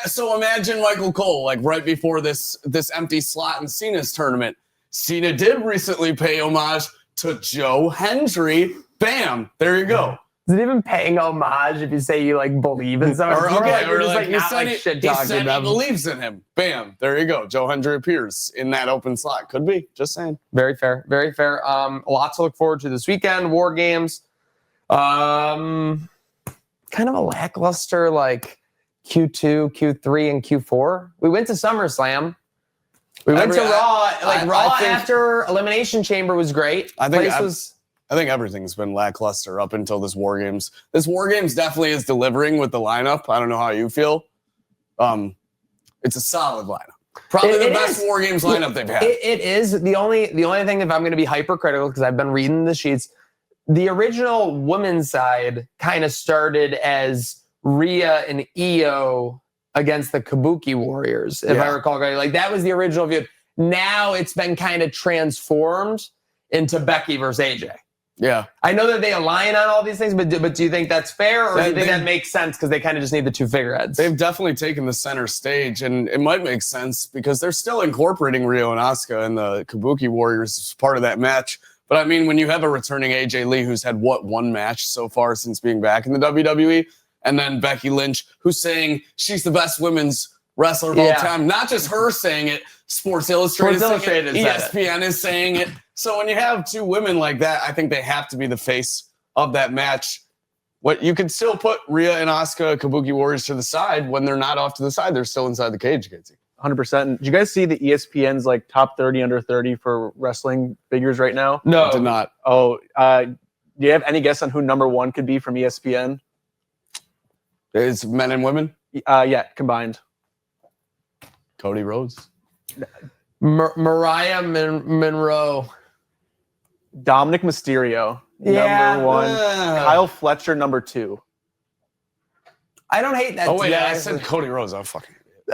[SPEAKER 2] So imagine Michael Cole, like right before this empty slot in Cena's tournament. Cena did recently pay homage to Joe Hendry. Bam, there you go.
[SPEAKER 1] Is it even paying homage if you say you like believe in someone?
[SPEAKER 2] He said he believes in him. Bam, there you go. Joe Hendry appears in that open slot. Could be. Just saying.
[SPEAKER 1] Very fair. Very fair. A lot to look forward to this weekend. War Games. Kind of a lackluster like Q2, Q3, and Q4. We went to SummerSlam. We went to Raw. Raw after Elimination Chamber was great. I
[SPEAKER 2] think everything's been lackluster up until this War Games. This War Games definitely is delivering with the lineup. I don't know how you feel. It's a solid lineup. Probably the best War Games lineup they've had.
[SPEAKER 1] It is. The only thing, if I'm going to be hypercritical, because I've been reading the sheets, the original women's side kind of started as Rhea and Io against the Kabuki Warriors, if I recall correctly. Like that was the original view. Now it's been kind of transformed into Becky versus AJ.
[SPEAKER 2] Yeah.
[SPEAKER 1] I know that they align on all these things, but do you think that's fair, or do you think that makes sense because they kind of just need the two figureheads?
[SPEAKER 2] They've definitely taken the center stage, and it might make sense because they're still incorporating Ryo and Asuka and the Kabuki Warriors as part of that match. But I mean, when you have a returning AJ Lee who's had, one match so far since being back in the WWE, and then Becky Lynch, who's saying she's the best women's wrestler of all time. Not just her saying it, Sports Illustrated ESPN is saying it. So when you have two women like that, I think they have to be the face of that match. What you can still put Rhea and Asuka, Kabuki Warriors to the side. When they're not off to the side, they're still inside the cage, Gatesy.
[SPEAKER 4] 100%. Did you guys see the ESPN's like top 30 under 30 for wrestling figures right now?
[SPEAKER 1] No.
[SPEAKER 2] I did not.
[SPEAKER 4] Oh, do you have any guess on who number one could be from ESPN?
[SPEAKER 2] It's men and women?
[SPEAKER 4] Yeah, combined.
[SPEAKER 2] Cody Rhodes.
[SPEAKER 1] Mariah Monroe.
[SPEAKER 4] Dominic Mysterio, number one. Kyle Fletcher, number two.
[SPEAKER 1] I don't hate that.
[SPEAKER 2] Oh, wait, I said Cody Rhodes.
[SPEAKER 1] I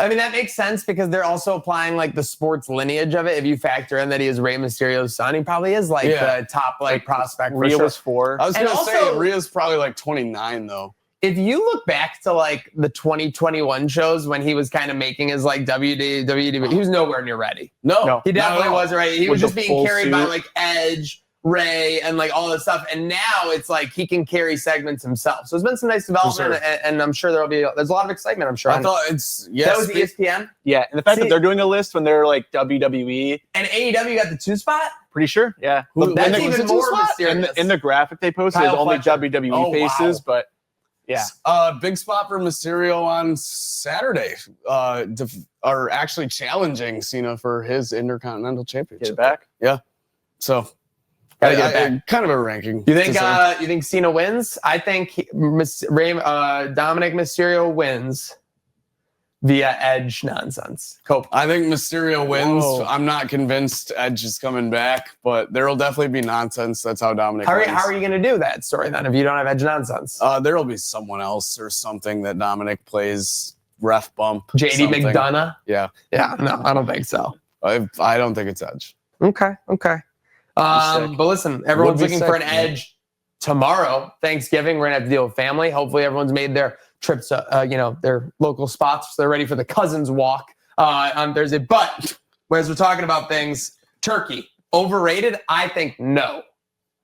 [SPEAKER 1] mean, that makes sense because they're also applying like the sports lineage of it. If you factor in that he is Rey Mysterio's son, he probably is like the top prospect.
[SPEAKER 4] Rhea was 4.
[SPEAKER 2] I was going to say Rhea's probably like 29 though.
[SPEAKER 1] If you look back to like the 2021 shows when he was kind of making his like WWE, he was nowhere near ready.
[SPEAKER 2] No,
[SPEAKER 1] he definitely wasn't ready. He was just being carried by like Edge, Ray, and like all this stuff. And now it's like he can carry segments himself. So there's been some nice development, and I'm sure there's a lot of excitement. I'm sure.
[SPEAKER 2] I thought that was
[SPEAKER 1] ESPN.
[SPEAKER 4] Yeah, and the fact that they're doing a list when they're like WWE
[SPEAKER 1] and AEW got the 2 spot.
[SPEAKER 4] Pretty sure. Yeah,
[SPEAKER 1] that's even more mysterious.
[SPEAKER 4] In the graphic they posted is only WWE faces, but. Yeah.
[SPEAKER 2] Big spot for Mysterio on Saturday. Are actually challenging Cena for his Intercontinental Championship.
[SPEAKER 4] Get it back?
[SPEAKER 2] Yeah. So,
[SPEAKER 1] gotta get it back.
[SPEAKER 2] Kind of a ranking.
[SPEAKER 1] You think Cena wins? I think Dominic Mysterio wins via Edge nonsense. Cope.
[SPEAKER 2] I think Mysterio wins.
[SPEAKER 4] Whoa.
[SPEAKER 2] I'm not convinced Edge is coming back, but there'll definitely be nonsense. That's how Dominic wins.
[SPEAKER 1] How are you going to do that story then if you don't have Edge nonsense?
[SPEAKER 2] There'll be someone else or something that Dominic plays ref bump.
[SPEAKER 1] JD McDonough?
[SPEAKER 2] Yeah.
[SPEAKER 1] Yeah, no, I don't think so.
[SPEAKER 2] I don't think it's Edge.
[SPEAKER 1] Okay. But listen, everyone's looking for an Edge tomorrow. Thanksgiving, we're going to have to deal with family. Hopefully everyone's made their trips to their local spots, so they're ready for the Cousins walk on Thursday. But as we're talking about things, turkey overrated? I think no.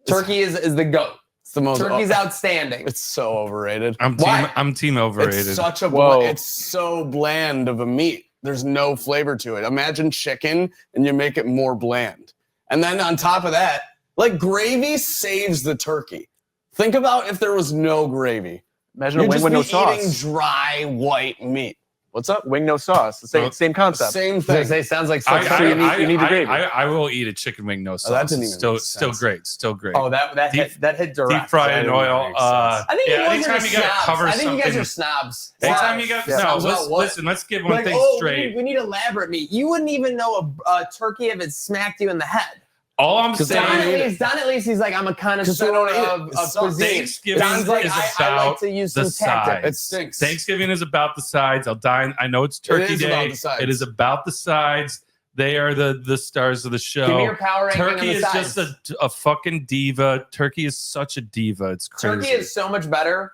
[SPEAKER 1] Turkey is the GOAT.
[SPEAKER 2] It's the most.
[SPEAKER 1] Turkey's outstanding.
[SPEAKER 2] It's so overrated.
[SPEAKER 3] I'm team overrated.
[SPEAKER 2] It's such a. It's so bland of a meat. There's no flavor to it. Imagine chicken and you make it more bland. And then on top of that, like gravy saves the turkey. Think about if there was no gravy.
[SPEAKER 4] Imagine a wing with no sauce.
[SPEAKER 2] Eating dry white meat. What's up?
[SPEAKER 4] Wing, no sauce. The same concept.
[SPEAKER 2] Same thing.
[SPEAKER 1] It sounds like
[SPEAKER 4] you need the gravy.
[SPEAKER 3] I will eat a chicken wing, no sauce.
[SPEAKER 2] that didn't even
[SPEAKER 3] still
[SPEAKER 2] make
[SPEAKER 3] still great. Still great.
[SPEAKER 1] Oh, that hit direct.
[SPEAKER 3] Deep fried in oil.
[SPEAKER 1] I think you guys
[SPEAKER 3] anytime
[SPEAKER 1] are
[SPEAKER 3] you gotta
[SPEAKER 1] snobs.
[SPEAKER 3] cover
[SPEAKER 1] I think you guys
[SPEAKER 3] something-
[SPEAKER 1] are snobs.
[SPEAKER 3] Anytime you got listen, let's get one
[SPEAKER 1] Like,
[SPEAKER 3] thing
[SPEAKER 1] oh,
[SPEAKER 3] straight.
[SPEAKER 1] we need elaborate meat. You wouldn't even know a turkey if it smacked you in the head.
[SPEAKER 3] All I'm
[SPEAKER 1] Don
[SPEAKER 3] saying,
[SPEAKER 1] at least he's like, I'm a connoisseur of cuisine.
[SPEAKER 3] Thanksgiving
[SPEAKER 1] Don's like,
[SPEAKER 3] is
[SPEAKER 1] I like
[SPEAKER 3] about
[SPEAKER 1] to use
[SPEAKER 3] the
[SPEAKER 1] some tactics.
[SPEAKER 3] sides.
[SPEAKER 2] It stinks.
[SPEAKER 3] Thanksgiving is about the sides. I'll die. I know it's Turkey
[SPEAKER 2] is
[SPEAKER 3] Day.
[SPEAKER 2] about the sides.
[SPEAKER 3] It is about the sides. They are the stars of the show.
[SPEAKER 1] Give me your power ranking
[SPEAKER 3] Turkey
[SPEAKER 1] on the
[SPEAKER 3] is
[SPEAKER 1] sides.
[SPEAKER 3] just a fucking diva. Turkey is such a diva. It's crazy.
[SPEAKER 1] Turkey is so much better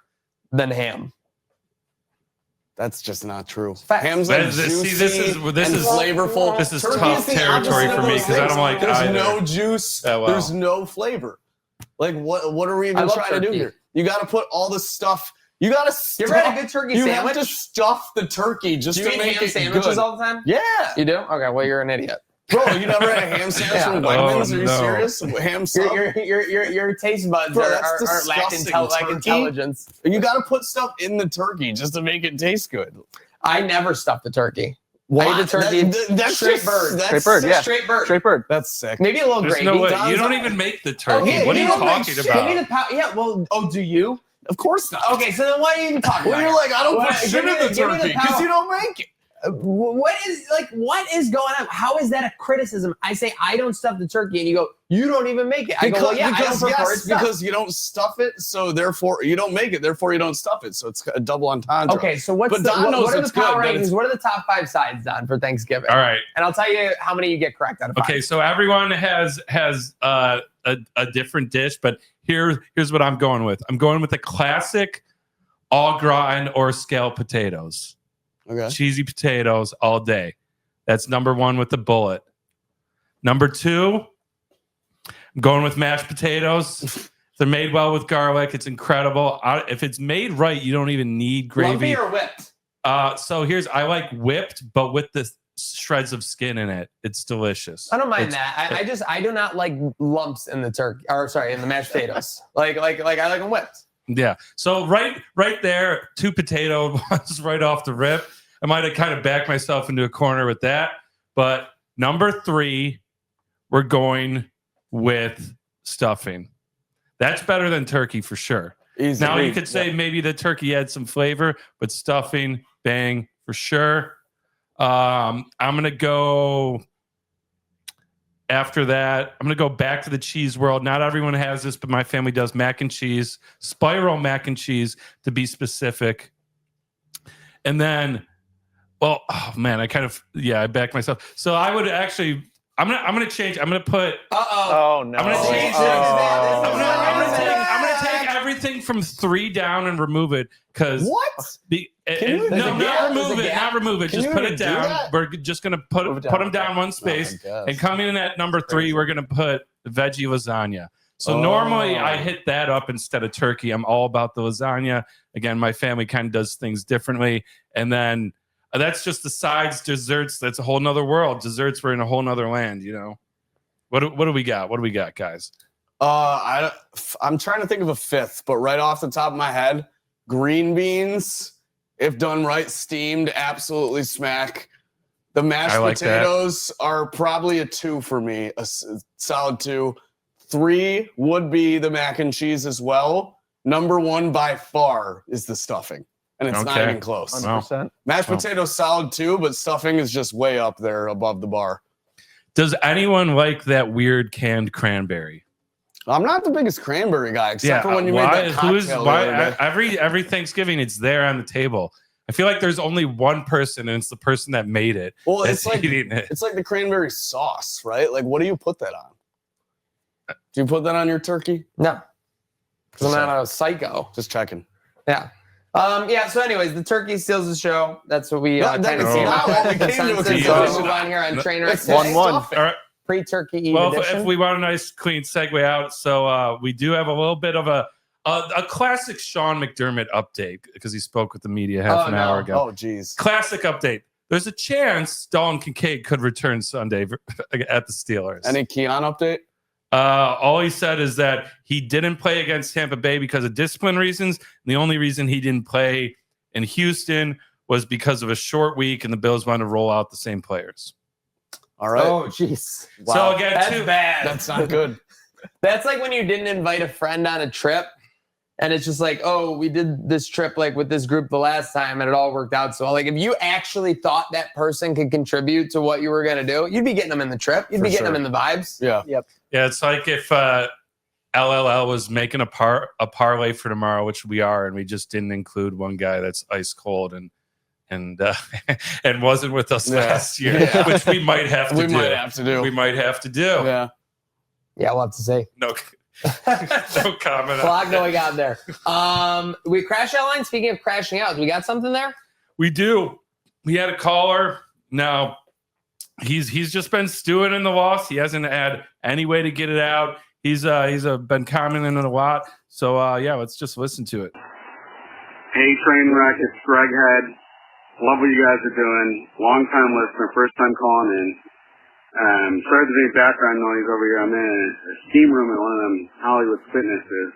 [SPEAKER 1] than ham.
[SPEAKER 2] That's just not true.
[SPEAKER 1] Facts.
[SPEAKER 2] Ham's like
[SPEAKER 3] See,
[SPEAKER 2] juicy
[SPEAKER 3] this is
[SPEAKER 2] and
[SPEAKER 3] flavorful. This is
[SPEAKER 2] Turkey
[SPEAKER 3] tough
[SPEAKER 2] the
[SPEAKER 3] territory
[SPEAKER 2] opposite
[SPEAKER 3] for
[SPEAKER 2] of
[SPEAKER 3] me
[SPEAKER 2] those
[SPEAKER 3] because I don't
[SPEAKER 2] things.
[SPEAKER 3] like
[SPEAKER 2] There's
[SPEAKER 3] either.
[SPEAKER 2] no juice.
[SPEAKER 3] Oh, wow.
[SPEAKER 2] There's no flavor. Like what are we
[SPEAKER 1] I
[SPEAKER 2] even
[SPEAKER 1] love
[SPEAKER 2] trying to do
[SPEAKER 1] turkey.
[SPEAKER 2] here? You got to put all the stuff. You got to
[SPEAKER 1] You ever had a good turkey
[SPEAKER 2] You
[SPEAKER 1] sandwich?
[SPEAKER 2] have to stuff the turkey just
[SPEAKER 1] Do you
[SPEAKER 2] to
[SPEAKER 1] eat
[SPEAKER 2] make
[SPEAKER 1] ham
[SPEAKER 2] it
[SPEAKER 1] sandwiches
[SPEAKER 2] good.
[SPEAKER 1] all the time?
[SPEAKER 2] Yeah.
[SPEAKER 1] You do? Okay, well, you're an idiot.
[SPEAKER 2] Bro, you never had a ham sandwich
[SPEAKER 1] Yeah.
[SPEAKER 2] from Wegmans?
[SPEAKER 3] Oh,
[SPEAKER 2] Are you
[SPEAKER 3] no.
[SPEAKER 2] serious? Ham sub?
[SPEAKER 1] Your taste buds
[SPEAKER 2] Bro,
[SPEAKER 1] are
[SPEAKER 2] that's
[SPEAKER 1] lack
[SPEAKER 2] disgusting. Turkey?
[SPEAKER 1] intelligence.
[SPEAKER 2] You got to put stuff in the turkey just to make it taste good.
[SPEAKER 1] I never stuff the turkey. I eat the turkey
[SPEAKER 2] That's
[SPEAKER 1] straight
[SPEAKER 2] just-
[SPEAKER 1] bird.
[SPEAKER 2] that's
[SPEAKER 4] Straight bird,
[SPEAKER 2] sick.
[SPEAKER 4] yeah.
[SPEAKER 1] Straight bird.
[SPEAKER 4] Straight bird.
[SPEAKER 2] That's sick.
[SPEAKER 1] Maybe a little
[SPEAKER 3] There's
[SPEAKER 1] gravy.
[SPEAKER 3] no way.
[SPEAKER 2] Don's
[SPEAKER 3] You don't
[SPEAKER 2] like-
[SPEAKER 3] even make the turkey.
[SPEAKER 1] Okay,
[SPEAKER 3] What are
[SPEAKER 1] you
[SPEAKER 3] you
[SPEAKER 1] don't make
[SPEAKER 3] talking
[SPEAKER 1] shit.
[SPEAKER 3] about?
[SPEAKER 1] Give me the yeah, well, do you?
[SPEAKER 2] Of course not.
[SPEAKER 1] Okay, so then what are you even talking
[SPEAKER 2] Well,
[SPEAKER 1] about?
[SPEAKER 2] you're like, I don't
[SPEAKER 1] What-
[SPEAKER 2] put shit
[SPEAKER 1] give me
[SPEAKER 2] in
[SPEAKER 1] the-
[SPEAKER 2] the
[SPEAKER 1] give me the
[SPEAKER 2] turkey because
[SPEAKER 1] power.
[SPEAKER 2] you don't make it.
[SPEAKER 1] What is going on? How is that a criticism? I say I don't stuff the turkey, and you go, you don't even make it. I go, well, yeah, I don't prefer it stuffed.
[SPEAKER 2] because you don't stuff it, so therefore you don't make it, therefore you don't stuff it. So it's a double entendre.
[SPEAKER 1] Okay, so what
[SPEAKER 2] Don knows
[SPEAKER 1] are the
[SPEAKER 2] it's
[SPEAKER 1] power
[SPEAKER 2] good, but
[SPEAKER 1] rankings? What are the top 5 sides, Don, for Thanksgiving?
[SPEAKER 3] All right.
[SPEAKER 1] And I'll tell you how many you get correct out of 5.
[SPEAKER 3] Okay, so everyone has a different dish, but here's what I'm going with. I'm going with the classic au gratin or scalloped potatoes.
[SPEAKER 2] Okay.
[SPEAKER 3] Cheesy potatoes all day. That's number 1 with the bullet. Number 2, I'm going with mashed potatoes. If they're made well with garlic, it's incredible. If it's made right, you don't even need gravy.
[SPEAKER 1] Lumpy or whipped?
[SPEAKER 3] So I like whipped, but with the shreds of skin in it. It's delicious.
[SPEAKER 1] I don't mind that. I do not like lumps in the turkey, or sorry, in the mashed potatoes. like I like them whipped.
[SPEAKER 3] Yeah. So right there, 2 potato ones right off the rip. I might have kind of backed myself into a corner with that. But number 3, we're going with stuffing. That's better than turkey for sure.
[SPEAKER 2] Easy.
[SPEAKER 3] Now you could say maybe the turkey had some flavor, but stuffing, bang, for sure. I'm going to go after that. I'm going to go back to the cheese world. Not everyone has this, but my family does mac and cheese, spiral mac and cheese to be specific. And then, well, oh man, I backed myself. So I would actually, I'm going to change. I'm going to put,
[SPEAKER 4] Oh no.
[SPEAKER 3] I'm going to change
[SPEAKER 1] Oh.
[SPEAKER 3] I'm going to take everything from 3 down and remove it because
[SPEAKER 2] What?
[SPEAKER 3] not remove it.
[SPEAKER 2] Can
[SPEAKER 3] Just
[SPEAKER 2] you
[SPEAKER 3] put
[SPEAKER 2] even
[SPEAKER 3] it
[SPEAKER 2] do
[SPEAKER 3] down.
[SPEAKER 2] that?
[SPEAKER 3] We're just gonna put
[SPEAKER 4] Move it down.
[SPEAKER 3] them down one space.
[SPEAKER 2] Oh,
[SPEAKER 3] And coming in at number 3, we're gonna put veggie lasagna. So
[SPEAKER 2] Oh.
[SPEAKER 3] normally I hit that up instead of turkey. I'm all about the lasagna. Again, my family kind of does things differently. And then that's just the sides, desserts. That's a whole nother world. Desserts, we're in a whole nother land, you know. What do we got? What do we got, guys?
[SPEAKER 2] I'm trying to think of a 5th, but right off the top of my head, green beans, if done right, steamed, absolutely smack. The mashed potatoes are probably a 2 for me, a solid 2. 3 would be the mac and cheese as well. Number 1 by far is the stuffing, and it's not even close.
[SPEAKER 4] 100%.
[SPEAKER 2] Mashed potatoes solid 2, but stuffing is just way up there above the bar.
[SPEAKER 3] Does anyone like that weird canned cranberry?
[SPEAKER 2] I'm not the biggest cranberry guy, except for when you made that cocktail the other day.
[SPEAKER 3] Every Thanksgiving it's there on the table. I feel like there's only one person, and it's the person that made it.
[SPEAKER 2] Well,
[SPEAKER 3] that's
[SPEAKER 2] it's like
[SPEAKER 3] eating it.
[SPEAKER 2] it's like the cranberry sauce, right? Like, what do you put that on? Do you put that on your turkey?
[SPEAKER 1] No, because I'm not a psycho.
[SPEAKER 2] Just checking.
[SPEAKER 1] Yeah. So anyways, the turkey steals the show. That's what we
[SPEAKER 2] No,
[SPEAKER 1] kind of
[SPEAKER 2] that's
[SPEAKER 1] see.
[SPEAKER 2] not what we came to a
[SPEAKER 1] So we
[SPEAKER 2] conclusion.
[SPEAKER 1] move on here on Trainwreck.
[SPEAKER 2] It's
[SPEAKER 4] 1-1.
[SPEAKER 3] All right.
[SPEAKER 1] Pre-turkey Eve
[SPEAKER 3] Well,
[SPEAKER 1] edition.
[SPEAKER 3] if we want a nice clean segue out, so we do have a little bit of a classic Sean McDermott update because he spoke with the media half an hour ago.
[SPEAKER 2] Oh, geez.
[SPEAKER 3] Classic update. there's a chance Dalton Kincaid could return Sunday at the Steelers.
[SPEAKER 2] Any Keon update?
[SPEAKER 3] All he said is that he didn't play against Tampa Bay because of discipline reasons. The only reason he didn't play in Houston was because of a short week, and the Bills wanted to roll out the same players.
[SPEAKER 2] All right.
[SPEAKER 1] Oh, jeez.
[SPEAKER 2] Wow.
[SPEAKER 3] So again,
[SPEAKER 1] That's bad.
[SPEAKER 2] That's not good.
[SPEAKER 1] That's like when you didn't invite a friend on a trip, and it's just like, oh, we did this trip like with this group the last time, and it all worked out. So like, if you actually thought that person could contribute to what you were gonna do, you'd be getting them in the trip. You'd be getting them in the vibes.
[SPEAKER 2] Yeah.
[SPEAKER 4] Yep.
[SPEAKER 3] Yeah, it's like if LLL was making a parlay for tomorrow, which we are, and we just didn't include one guy that's ice cold and wasn't with us last year, which we might have to do. We might have to do.
[SPEAKER 2] Yeah.
[SPEAKER 1] Yeah, we'll have to see.
[SPEAKER 3] No, no comment.
[SPEAKER 1] Clock going out there. We crash out line. Speaking of crashing out, we got something there?
[SPEAKER 3] We do. We had a caller. Now he's just been stewing in the loss. He hasn't had any way to get it out. He's been commenting a lot. So yeah, let's just listen to it.
[SPEAKER 5] Hey, Trainwreck, it's Greg Head. Love what you guys are doing. Long time listener, first time calling in. Sorry for any background noise over here. I'm in a steam room at one of them Hollywood fitnesses.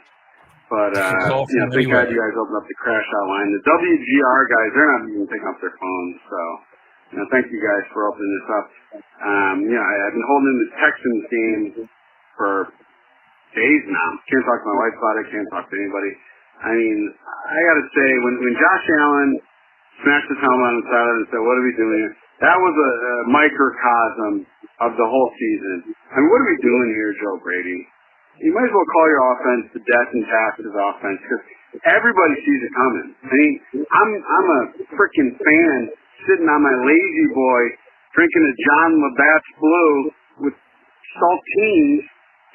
[SPEAKER 5] But thank God you guys opened up the crash out line. The WGR guys, they're not even picking up their phones. So thank you guys for opening this up. I've been holding in the Texans game for days now. Can't talk to my wife about it. Can't talk to anybody. I mean, I got to say, when Josh Allen smashed his helmet on the sideline and said, "What are we doing here?" That was a microcosm of the whole season. I mean, what are we doing here, Joe Brady? You might as well call your offense the death and taxes offense, because everybody sees it coming. I mean, I'm a freaking fan sitting on my lazy boy drinking a John Labatt's Blue with saltines,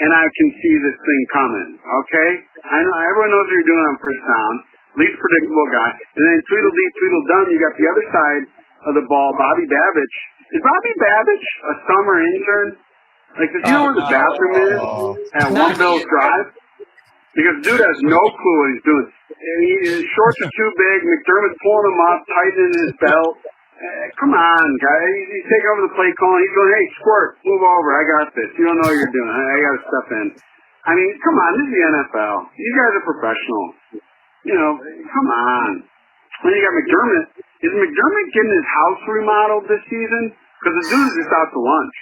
[SPEAKER 5] and I can see this thing coming, okay? I know everyone knows what you're doing on first down, least predictable guy. And then Tweedledee, Tweedledum, you got the other side of the ball, Bobby Babbage. Is Bobby Babbage a summer intern? Like, does he know where the bathroom is at One Bills Drive? Because dude has no clue what he's doing. His shorts are too big. McDermott's pulling him up, tightening his belt. Come on, guys. He's taking over the play calling. He's going, "Hey, Squirt, move over. I got this. You don't know what you're doing. I got to step in." I mean, come on. This is the NFL. You guys are professionals. Come on. Then you got McDermott. Is McDermott getting his house remodeled this season? Because the dude is just out to lunch.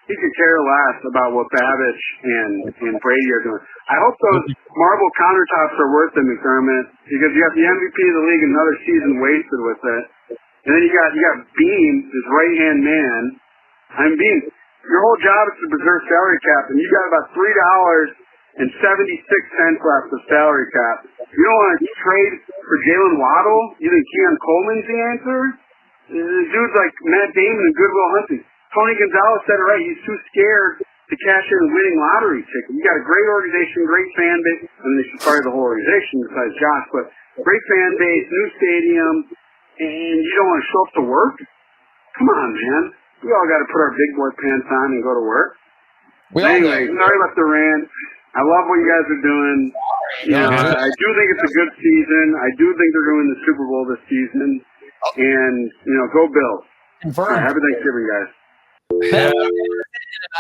[SPEAKER 5] He could care less about what Babbage and Brady are doing. I hope those marble countertops are worth it, McDermott, because you got the MVP of the league, another season wasted with it. And then you got Beam, his right-hand man. Beam, your whole job is to preserve salary cap, and you got about $3.76 left of salary cap. You don't want to trade for Jalen Waddle? You think Keon Coleman's the answer? Dudes like Matt Damon and Goodwill Hunting. Tony Gonzalez said it right. He's too scared to cash in a winning lottery ticket. You got a great organization, great fan base. I mean, they should fire the whole organization besides Josh, but great fan base, new stadium, and you don't want to show up to work? Come on, man. We all got to put our big boy pants on and go to work. Anyway, sorry about the rant. I love what you guys are doing. I do think it's a good season. I do think they're going to win the Super Bowl this season. And, go Bills.
[SPEAKER 1] Confirmed.
[SPEAKER 5] Happy Thanksgiving, guys.
[SPEAKER 1] In a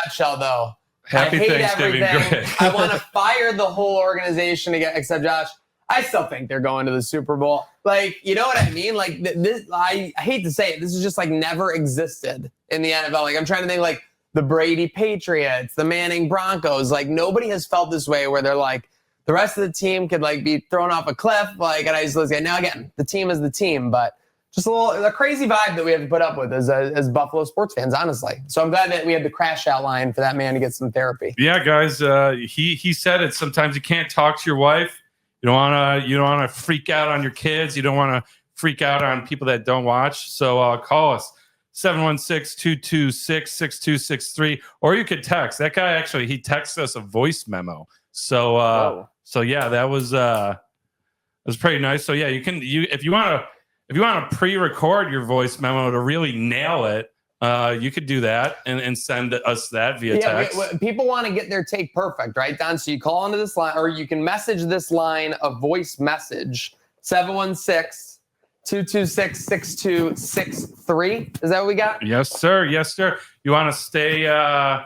[SPEAKER 1] nutshell, though.
[SPEAKER 3] Happy
[SPEAKER 1] I hate
[SPEAKER 3] Thanksgiving,
[SPEAKER 1] everything.
[SPEAKER 3] Greg.
[SPEAKER 1] I want to fire the whole organization again, except Josh. I still think they're going to the Super Bowl. Like, you know what I mean? Like, this. I hate to say it. This is just like never existed in the NFL. Like, I'm trying to think like the Brady Patriots, the Manning Broncos. Like, nobody has felt this way where they're like, the rest of the team could like be thrown off a cliff. Like, and I just look at now again, the team is the team, but just a crazy vibe that we have to put up with as Buffalo sports fans, honestly. So I'm glad that we had the crash out line for that man to get some therapy.
[SPEAKER 3] Yeah, guys. He said it. Sometimes you can't talk to your wife. You don't wanna freak out on your kids. You don't want to freak out on people that don't watch. So call us 716-226-6263, or you could text. That guy actually he texted us a voice memo. So yeah, that was pretty nice. So yeah, if you want to pre-record your voice memo to really nail it, you could do that and send us that via text.
[SPEAKER 1] People want to get their take perfect, right, Don? So you call into this line, or you can message this line a voice message, 716-226-6263. 226-6263. Is that what we got?
[SPEAKER 3] Yes, sir. Yes, sir. You want to stay? Here,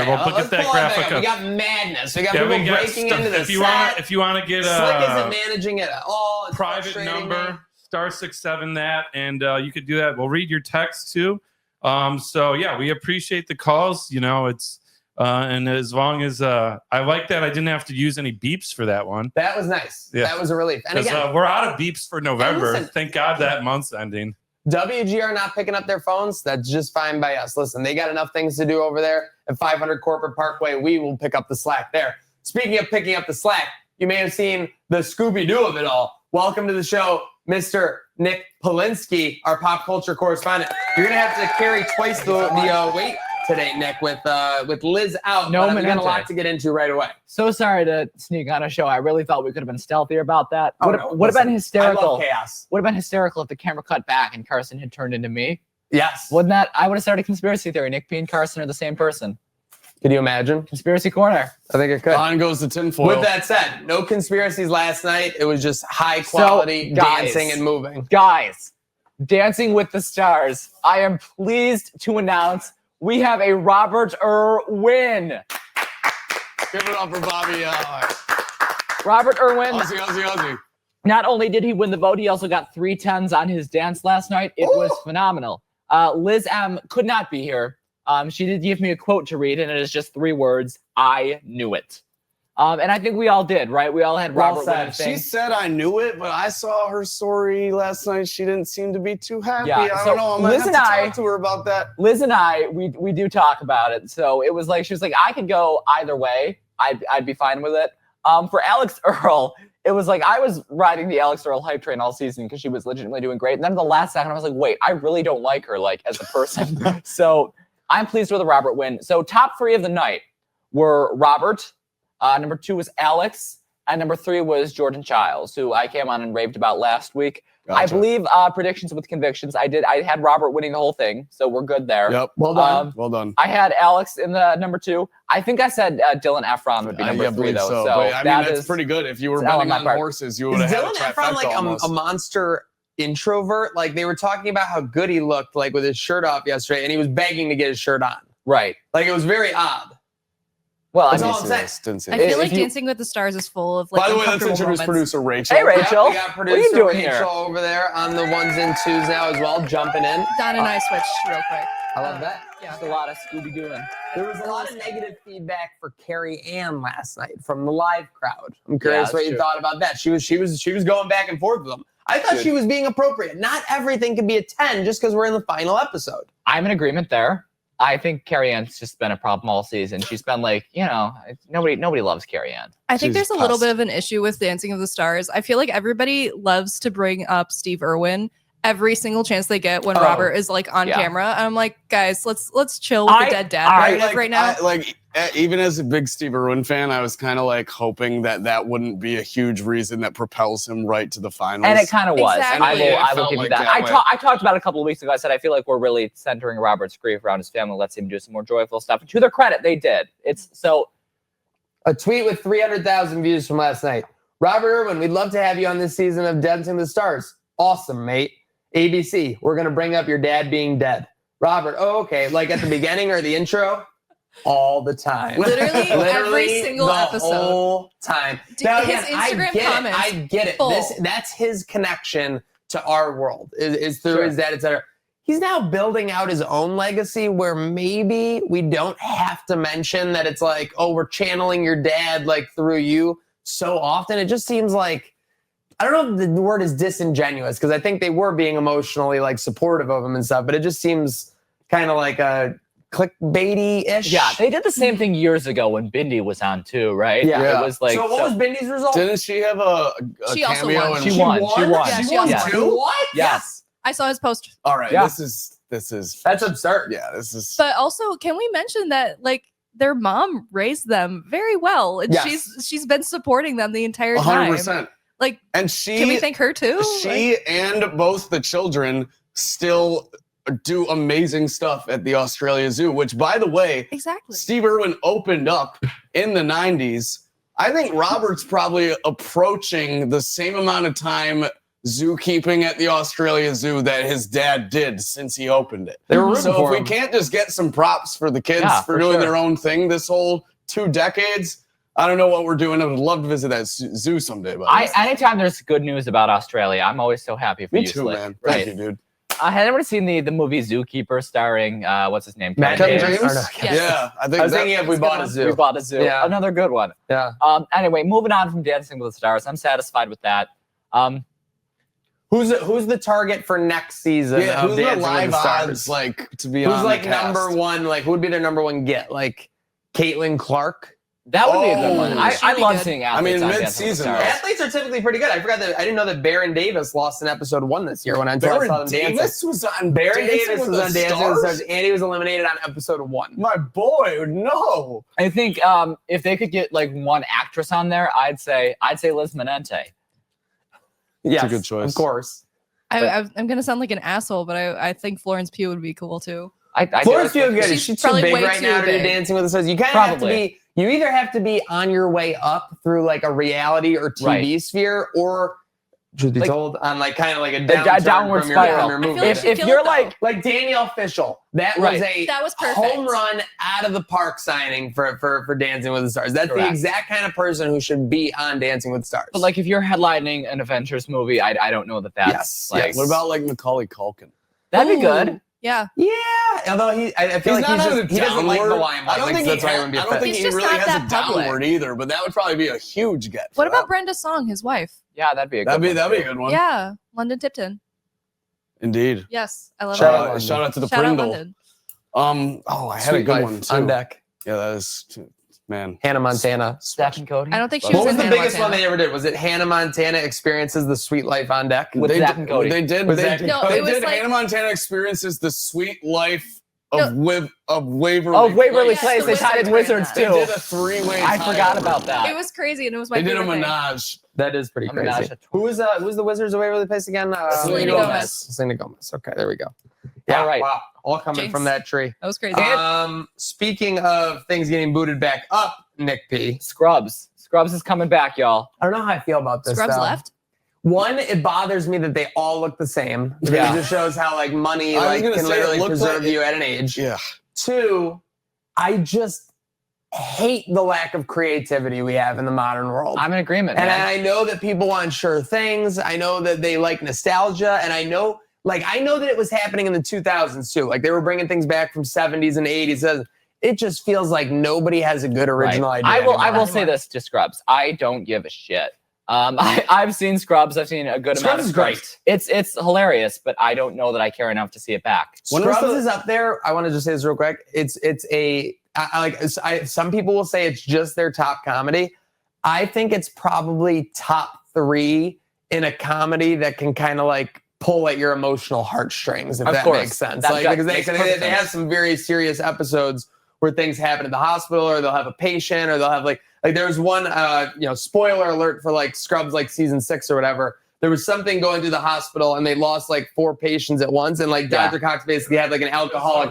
[SPEAKER 3] we'll look at that graphic.
[SPEAKER 1] We got madness. We got people breaking into the
[SPEAKER 3] if you want to get
[SPEAKER 1] Slick isn't managing it at all. It's
[SPEAKER 3] private number *67 that, and you could do that. We'll read your text too. So yeah, we appreciate the calls. You know, it's and as long as I like that, I didn't have to use any beeps for that one.
[SPEAKER 1] That was nice.
[SPEAKER 3] Yeah.
[SPEAKER 1] That was a relief. And again,
[SPEAKER 3] we're out of beeps for November.
[SPEAKER 1] listen,
[SPEAKER 3] Thank God that month's ending.
[SPEAKER 1] WGR not picking up their phones, that's just fine by us. Listen, they got enough things to do over there at 500 Corporate Parkway. We will pick up the slack there. Speaking of picking up the slack, you may have seen the Scooby-Doo of it all. Welcome to the show, Mr. Nick Polinsky, our pop culture correspondent. You're going to have to carry twice the weight today, Nick, with Liz out.
[SPEAKER 6] No,
[SPEAKER 1] we got a lot to get into right away.
[SPEAKER 6] So sorry to sneak on a show. I really thought we could have been stealthier about that. Would have been
[SPEAKER 1] I
[SPEAKER 6] hysterical.
[SPEAKER 1] love chaos.
[SPEAKER 6] Would have been hysterical if the camera cut back and Carson had turned into me.
[SPEAKER 1] Yes.
[SPEAKER 6] Wouldn't that? I would have started a conspiracy theory. Nick P and Carson are the same person.
[SPEAKER 1] Could you imagine?
[SPEAKER 6] Conspiracy corner.
[SPEAKER 1] I think it could.
[SPEAKER 2] On goes the tinfoil.
[SPEAKER 1] With that said, no conspiracies last night. It was just high quality dancing and moving.
[SPEAKER 6] Guys, Dancing with the Stars. I am pleased to announce we have a Robert Irwin.
[SPEAKER 2] Give it up for Bobby.
[SPEAKER 6] Robert Irwin.
[SPEAKER 2] Aussie.
[SPEAKER 6] Not only did he win the vote, he also got 3 10s on his dance last night. It was phenomenal. Liz M could not be here. She did give me a quote to read, and it is just 3 words. I knew it. And I think we all did, right? We all had Robert winning
[SPEAKER 2] She
[SPEAKER 6] things.
[SPEAKER 2] said I knew it, but I saw her story last night. She didn't seem to be too happy.
[SPEAKER 6] Yeah,
[SPEAKER 2] I
[SPEAKER 6] so
[SPEAKER 2] don't know. I'm going to have
[SPEAKER 6] Liz
[SPEAKER 2] to
[SPEAKER 6] and I-
[SPEAKER 2] talk to her about that.
[SPEAKER 6] Liz and I, we do talk about it. So it was like, she was like, I could go either way. I'd be fine with it. For Alex Earl, it was like I was riding the Alex Earl hype train all season because she was legitimately doing great. And then at the last second, I was like, wait, I really don't like her, like, as a person. So I'm pleased with the Robert win. So top 3 of the night were Robert. Number 2 was Alex. And number 3 was Jordan Childs, who I came on and raved about last week.
[SPEAKER 2] Gotcha.
[SPEAKER 6] I believe predictions with convictions. I had Robert winning the whole thing, so we're good there.
[SPEAKER 2] Yep.
[SPEAKER 1] Well done.
[SPEAKER 2] Well done.
[SPEAKER 6] I had Alex in the number 2. I think I said Dylan Efron would be number 3,
[SPEAKER 2] believe
[SPEAKER 6] though.
[SPEAKER 2] So,
[SPEAKER 6] So
[SPEAKER 2] but, I mean, that's pretty good. If you were
[SPEAKER 6] it's L on
[SPEAKER 2] betting
[SPEAKER 6] my
[SPEAKER 2] on
[SPEAKER 6] part.
[SPEAKER 2] horses, you would
[SPEAKER 1] Is
[SPEAKER 2] have had
[SPEAKER 1] Dylan
[SPEAKER 2] a
[SPEAKER 1] Efron
[SPEAKER 2] trifecta
[SPEAKER 1] like
[SPEAKER 2] almost.
[SPEAKER 1] a monster introvert? Like they were talking about how good he looked, like with his shirt off yesterday, and he was begging to get his shirt on.
[SPEAKER 6] right.
[SPEAKER 1] Like it was very odd.
[SPEAKER 6] Well,
[SPEAKER 1] That's
[SPEAKER 6] I mean,
[SPEAKER 1] all I'm saying.
[SPEAKER 2] Didn't see
[SPEAKER 7] I
[SPEAKER 2] this.
[SPEAKER 7] feel like
[SPEAKER 6] if you-
[SPEAKER 7] Dancing with the Stars is full of like
[SPEAKER 2] By the way, let's
[SPEAKER 7] uncomfortable
[SPEAKER 2] introduce
[SPEAKER 7] moments.
[SPEAKER 2] producer Rachel.
[SPEAKER 6] Hey, Rachel.
[SPEAKER 1] Yeah, we got producer
[SPEAKER 6] What are you doing
[SPEAKER 1] Rachel
[SPEAKER 6] here?
[SPEAKER 1] over there on the 1s and 2s now as well, jumping in.
[SPEAKER 7] Don and I switched real quick.
[SPEAKER 1] I love that.
[SPEAKER 7] Yeah.
[SPEAKER 6] Just a lot of Scooby-Dooing.
[SPEAKER 1] There was a lot of negative feedback for Carrie Ann last night from the live crowd. I'm curious
[SPEAKER 6] that's
[SPEAKER 1] what you
[SPEAKER 6] true.
[SPEAKER 1] thought about that. She was going back and forth with them. I thought
[SPEAKER 6] Good.
[SPEAKER 1] she was being appropriate. Not everything can be a 10 just because we're in the final episode.
[SPEAKER 6] I'm in agreement there. I think Carrie Ann's just been a problem all season. She's been like, nobody loves Carrie Ann.
[SPEAKER 7] I think
[SPEAKER 2] She's
[SPEAKER 7] there's a little
[SPEAKER 2] past.
[SPEAKER 7] bit of an issue with Dancing with the Stars. I feel like everybody loves to bring up Steve Irwin every single chance they get when Robert is like on
[SPEAKER 6] yeah.
[SPEAKER 7] camera. And I'm like, guys, let's chill with the dead dad narrative right now.
[SPEAKER 2] Even as a big Steve Irwin fan, I was kind of like hoping that wouldn't be a huge reason that propels him right to the finals.
[SPEAKER 6] And it kind of was.
[SPEAKER 7] Exactly.
[SPEAKER 6] I will
[SPEAKER 2] Felt
[SPEAKER 6] give you
[SPEAKER 2] like
[SPEAKER 6] that.
[SPEAKER 2] that way.
[SPEAKER 6] I talked about it a couple of weeks ago. I said I feel like we're really centering Robert's grief around his family. Let's him do some more joyful stuff. And to their credit, they did. It's so.
[SPEAKER 1] A tweet with 300,000 views from last night. Robert Irwin, we'd love to have you on this season of Dancing with the Stars. Awesome, mate. ABC, we're going to bring up your dad being dead. Robert, oh, okay. Like at the beginning or the intro? All the time.
[SPEAKER 7] Literally every single
[SPEAKER 1] the
[SPEAKER 7] episode.
[SPEAKER 1] whole time.
[SPEAKER 7] Dude,
[SPEAKER 1] Now,
[SPEAKER 7] his
[SPEAKER 1] again,
[SPEAKER 7] Instagram comments,
[SPEAKER 1] I get it.
[SPEAKER 7] full.
[SPEAKER 1] That's his connection to our world is through
[SPEAKER 6] Sure.
[SPEAKER 1] his dad, etc. He's now building out his own legacy where maybe we don't have to mention that it's like, oh, we're channeling your dad like through you so often. It just seems like, I don't know if the word is disingenuous because I think they were being emotionally like supportive of him and stuff, but it just seems kind of like a clickbaity-ish.
[SPEAKER 6] Yeah, they did the same thing years ago when Bindi was on too, right?
[SPEAKER 1] Yeah.
[SPEAKER 6] It was like.
[SPEAKER 1] So what was Bindy's result?
[SPEAKER 2] Didn't she have a
[SPEAKER 7] She also
[SPEAKER 2] cameo?
[SPEAKER 7] won.
[SPEAKER 2] in-
[SPEAKER 6] She won. She won.
[SPEAKER 7] Yeah,
[SPEAKER 1] She
[SPEAKER 7] she
[SPEAKER 1] won
[SPEAKER 6] also
[SPEAKER 1] too? What?
[SPEAKER 6] Yes.
[SPEAKER 7] I saw his post.
[SPEAKER 2] All right,
[SPEAKER 6] Yeah.
[SPEAKER 2] this is
[SPEAKER 1] That's absurd.
[SPEAKER 2] yeah, this is
[SPEAKER 7] But also, can we mention that like their mom raised them very well, and
[SPEAKER 1] Yes.
[SPEAKER 7] she's been supporting them the entire
[SPEAKER 2] 100%.
[SPEAKER 7] time. Like,
[SPEAKER 2] And she
[SPEAKER 7] can we thank her too?
[SPEAKER 2] she and both the children still do amazing stuff at the Australia Zoo, which by the way,
[SPEAKER 7] Exactly.
[SPEAKER 2] Steve Irwin opened up in the 90s. I think Robert's probably approaching the same amount of time zookeeping at the Australia Zoo that his dad did since he opened it.
[SPEAKER 1] They were rooting
[SPEAKER 2] So
[SPEAKER 1] for
[SPEAKER 2] if we
[SPEAKER 1] him.
[SPEAKER 2] can't just get some props for the kids
[SPEAKER 6] Yeah,
[SPEAKER 2] for
[SPEAKER 6] for
[SPEAKER 2] doing
[SPEAKER 6] sure.
[SPEAKER 2] their own thing this whole 2 decades, I don't know what we're doing. I would love to visit that zoo someday. But
[SPEAKER 6] Anytime there's good news about Australia, I'm always so happy for
[SPEAKER 2] me
[SPEAKER 6] you,
[SPEAKER 2] too,
[SPEAKER 6] Slick.
[SPEAKER 2] man.
[SPEAKER 6] Right.
[SPEAKER 2] Thank you, dude.
[SPEAKER 6] Had anyone seen the movie Zookeeper starring what's his name?
[SPEAKER 1] Matt
[SPEAKER 6] Kevin
[SPEAKER 1] James?
[SPEAKER 6] James?
[SPEAKER 1] Or no,
[SPEAKER 7] Yes.
[SPEAKER 2] Yeah, I think
[SPEAKER 1] I was thinking if we
[SPEAKER 7] That's a
[SPEAKER 1] bought
[SPEAKER 7] good
[SPEAKER 1] a
[SPEAKER 7] one.
[SPEAKER 1] zoo.
[SPEAKER 6] We bought a zoo.
[SPEAKER 1] Yeah.
[SPEAKER 6] Another good one.
[SPEAKER 1] Yeah.
[SPEAKER 6] Anyway, moving on from Dancing with the Stars, I'm satisfied with that.
[SPEAKER 1] Who's the target for next season?
[SPEAKER 2] Yeah,
[SPEAKER 1] of
[SPEAKER 2] who's the
[SPEAKER 1] Dancing with
[SPEAKER 2] live
[SPEAKER 1] the Stars?
[SPEAKER 2] odds like to be
[SPEAKER 1] Who's
[SPEAKER 2] on
[SPEAKER 1] like
[SPEAKER 2] the cast?
[SPEAKER 1] number one? Like who would be their number one get? Like Caitlin Clark.
[SPEAKER 6] That would be a good one.
[SPEAKER 2] Oh,
[SPEAKER 6] I
[SPEAKER 7] she'd be
[SPEAKER 6] love
[SPEAKER 7] good.
[SPEAKER 6] seeing
[SPEAKER 2] I mean,
[SPEAKER 6] athletes on Dancing with the
[SPEAKER 2] mid-season,
[SPEAKER 6] Stars.
[SPEAKER 1] Athletes are typically pretty good. I forgot that I didn't know that Baron Davis lost in episode 1 this year when I saw them
[SPEAKER 2] Baron
[SPEAKER 1] dancing.
[SPEAKER 2] Davis was on
[SPEAKER 1] Baron
[SPEAKER 2] Dancing
[SPEAKER 1] Davis
[SPEAKER 2] with
[SPEAKER 1] was
[SPEAKER 2] the
[SPEAKER 1] on Dancing with the
[SPEAKER 2] Stars?
[SPEAKER 1] Stars, and he was eliminated on episode 1.
[SPEAKER 2] My boy, no.
[SPEAKER 6] I think if they could get like one actress on there, I'd say Liz Manente.
[SPEAKER 1] Yes,
[SPEAKER 2] a good choice.
[SPEAKER 1] Of course.
[SPEAKER 7] I'm gonna sound like an asshole, but I think Florence Pugh would be cool too.
[SPEAKER 1] Florence Pugh is good.
[SPEAKER 7] She's
[SPEAKER 1] She's too
[SPEAKER 7] probably
[SPEAKER 1] big
[SPEAKER 7] way
[SPEAKER 1] right
[SPEAKER 7] too
[SPEAKER 1] now to do
[SPEAKER 7] big.
[SPEAKER 1] Dancing with the Stars. You kind of have to
[SPEAKER 6] Probably.
[SPEAKER 1] be. You either have to be on your way up through like a reality or TV
[SPEAKER 6] Right.
[SPEAKER 1] sphere, or truth be
[SPEAKER 6] Like-
[SPEAKER 1] told, on like kind of like a
[SPEAKER 6] downward
[SPEAKER 1] from
[SPEAKER 6] spiral.
[SPEAKER 1] Your
[SPEAKER 7] I feel
[SPEAKER 1] movie.
[SPEAKER 7] like
[SPEAKER 6] If,
[SPEAKER 7] she'd
[SPEAKER 6] if
[SPEAKER 7] kill
[SPEAKER 6] you're
[SPEAKER 7] it, though.
[SPEAKER 6] like,
[SPEAKER 1] Danielle Fishel, that
[SPEAKER 6] Right.
[SPEAKER 1] was a
[SPEAKER 7] That was perfect.
[SPEAKER 1] home run out of the park signing for Dancing with the Stars. That's the
[SPEAKER 6] Correct.
[SPEAKER 1] exact kind of person who should be on Dancing with the Stars.
[SPEAKER 6] but like if you're headlining an Avengers movie, I don't know that that's
[SPEAKER 1] Yes,
[SPEAKER 6] like
[SPEAKER 1] yes.
[SPEAKER 2] What about like Macaulay Culkin?
[SPEAKER 6] that'd be
[SPEAKER 1] Ooh.
[SPEAKER 6] good.
[SPEAKER 7] Yeah,
[SPEAKER 1] yeah, although I feel like he doesn't like the limelight.
[SPEAKER 2] I don't think
[SPEAKER 1] that's
[SPEAKER 2] he
[SPEAKER 1] why he
[SPEAKER 2] has-
[SPEAKER 1] wouldn't be
[SPEAKER 2] I
[SPEAKER 1] a
[SPEAKER 2] don't
[SPEAKER 1] fit.
[SPEAKER 2] think
[SPEAKER 7] He's
[SPEAKER 2] he
[SPEAKER 7] just
[SPEAKER 2] really
[SPEAKER 7] not
[SPEAKER 2] has a
[SPEAKER 7] that public.
[SPEAKER 2] downward either, but that would probably be a huge get.
[SPEAKER 7] what
[SPEAKER 2] for
[SPEAKER 7] about
[SPEAKER 2] that.
[SPEAKER 7] Brenda Song, his wife?
[SPEAKER 6] Yeah, that'd be a good
[SPEAKER 2] That'd be
[SPEAKER 6] one.
[SPEAKER 2] a good one.
[SPEAKER 7] Yeah, London Tipton.
[SPEAKER 2] Indeed.
[SPEAKER 7] Yes, I love
[SPEAKER 1] Shout
[SPEAKER 7] that.
[SPEAKER 1] out London.
[SPEAKER 2] Shout out to the
[SPEAKER 7] Shout out
[SPEAKER 2] Pringle.
[SPEAKER 7] London.
[SPEAKER 2] I had a
[SPEAKER 1] Sweet
[SPEAKER 2] good
[SPEAKER 1] Life
[SPEAKER 2] one too.
[SPEAKER 1] on deck.
[SPEAKER 2] Yeah, that is man.
[SPEAKER 1] Hannah Montana.
[SPEAKER 6] Steph and Cody.
[SPEAKER 7] I don't think she
[SPEAKER 1] What
[SPEAKER 7] was
[SPEAKER 1] was
[SPEAKER 7] in
[SPEAKER 1] the
[SPEAKER 7] Hannah
[SPEAKER 1] biggest one
[SPEAKER 7] Montana.
[SPEAKER 1] they ever did? Was it Hannah Montana Experiences the Sweet Life on Deck?
[SPEAKER 6] With
[SPEAKER 2] they
[SPEAKER 6] Zach
[SPEAKER 2] did,
[SPEAKER 6] and Cody.
[SPEAKER 2] They did.
[SPEAKER 1] Was
[SPEAKER 2] They
[SPEAKER 1] Zach
[SPEAKER 2] did,
[SPEAKER 1] and
[SPEAKER 7] No,
[SPEAKER 2] they
[SPEAKER 7] it was
[SPEAKER 2] did
[SPEAKER 7] like-
[SPEAKER 2] Hannah Montana experiences the sweet life
[SPEAKER 7] No.
[SPEAKER 2] of Waverly.
[SPEAKER 6] Oh, Waverly
[SPEAKER 7] Yes,
[SPEAKER 6] Place.
[SPEAKER 7] the
[SPEAKER 6] They tied in
[SPEAKER 7] Wizards
[SPEAKER 6] Wizards
[SPEAKER 7] ran
[SPEAKER 6] too.
[SPEAKER 2] They did a 3-way.
[SPEAKER 6] I forgot
[SPEAKER 2] tie-over.
[SPEAKER 6] about that.
[SPEAKER 7] It was crazy, and it was my
[SPEAKER 2] They did a
[SPEAKER 7] favorite thing.
[SPEAKER 2] menage.
[SPEAKER 1] That is pretty
[SPEAKER 6] Oh my
[SPEAKER 1] crazy.
[SPEAKER 6] gosh.
[SPEAKER 1] Who's the Wizards of Waverly Place again?
[SPEAKER 7] Selena Gomez.
[SPEAKER 1] Selena Gomez. Okay, there we go. Yeah,
[SPEAKER 6] All right.
[SPEAKER 1] wow. All coming
[SPEAKER 7] Jinx.
[SPEAKER 1] from that tree.
[SPEAKER 7] That was crazy.
[SPEAKER 1] Speaking of things getting booted back up, Nick P.
[SPEAKER 6] Scrubs. Scrubs is coming back, y'all.
[SPEAKER 1] I don't know how I feel about this.
[SPEAKER 7] Scrubs
[SPEAKER 1] though.
[SPEAKER 7] left.
[SPEAKER 1] One, it bothers me that they all look the same. Because
[SPEAKER 6] Yeah.
[SPEAKER 1] It just shows how like money
[SPEAKER 2] I was
[SPEAKER 1] like
[SPEAKER 2] gonna
[SPEAKER 1] can
[SPEAKER 2] say, it
[SPEAKER 1] literally
[SPEAKER 2] looked
[SPEAKER 1] preserve
[SPEAKER 2] like-
[SPEAKER 1] you at an age.
[SPEAKER 2] Yeah.
[SPEAKER 1] 2, I just hate the lack of creativity we have in the modern world.
[SPEAKER 6] I'm in agreement,
[SPEAKER 1] And
[SPEAKER 6] man.
[SPEAKER 1] I know that people want sure things. I know that they like nostalgia, and I know that it was happening in the 2000s too. Like they were bringing things back from 70s and 80s. It just feels like nobody has a good original
[SPEAKER 6] Right.
[SPEAKER 1] idea.
[SPEAKER 6] I will
[SPEAKER 1] anymore.
[SPEAKER 6] say this to Scrubs. I don't give a shit. I've seen Scrubs. I've seen a good amount
[SPEAKER 1] Scrubs
[SPEAKER 6] of
[SPEAKER 1] is
[SPEAKER 6] Scrubs. It's hilarious, but I don't know that I care enough to see it back.
[SPEAKER 1] Scrubs is up there. I want to just say this real quick. Some people will say it's just their top comedy. I think it's probably top 3 in a comedy that can kind of like pull at your emotional heartstrings, if
[SPEAKER 6] Of
[SPEAKER 1] that
[SPEAKER 6] course.
[SPEAKER 1] makes sense.
[SPEAKER 6] That
[SPEAKER 1] Because
[SPEAKER 6] makes perfect
[SPEAKER 1] they have
[SPEAKER 6] sense.
[SPEAKER 1] some very serious episodes where things happen at the hospital, or they'll have a patient, or they'll have like there's one spoiler alert for like Scrubs like season 6 or whatever. There was something going through the hospital and they lost like 4 patients at once, and like
[SPEAKER 6] Yeah.
[SPEAKER 1] Dr. Cox basically had like an alcoholic.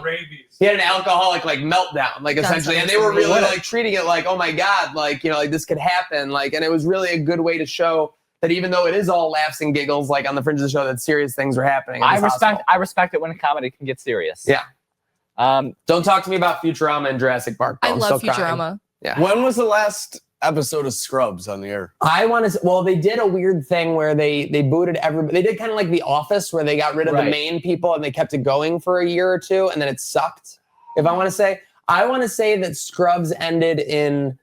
[SPEAKER 1] He had an alcoholic like meltdown, like
[SPEAKER 7] Sounds
[SPEAKER 1] essentially, and they
[SPEAKER 7] awesome.
[SPEAKER 1] were really
[SPEAKER 6] What?
[SPEAKER 1] like treating it like, oh my god, like like this could happen, like, and it was really a good way to show that even though it is all laughs and giggles, like on the fringe of the show, that serious things were happening. in
[SPEAKER 6] I
[SPEAKER 1] this hospital.
[SPEAKER 6] respect it when a comedy can get serious.
[SPEAKER 1] Yeah.
[SPEAKER 6] Um,
[SPEAKER 1] Don't talk to me about Futurama and Jurassic Park. though.
[SPEAKER 7] I
[SPEAKER 1] I'm
[SPEAKER 7] love
[SPEAKER 1] still crying.
[SPEAKER 7] Futurama.
[SPEAKER 2] When was the last episode of Scrubs on the air?
[SPEAKER 1] I want to. Well, they did a weird thing where they booted everybody. They did kind of like The Office, where they got rid of the
[SPEAKER 6] Right.
[SPEAKER 1] main people and they kept it going for a year or 2, and then it sucked. If I want to say that Scrubs ended in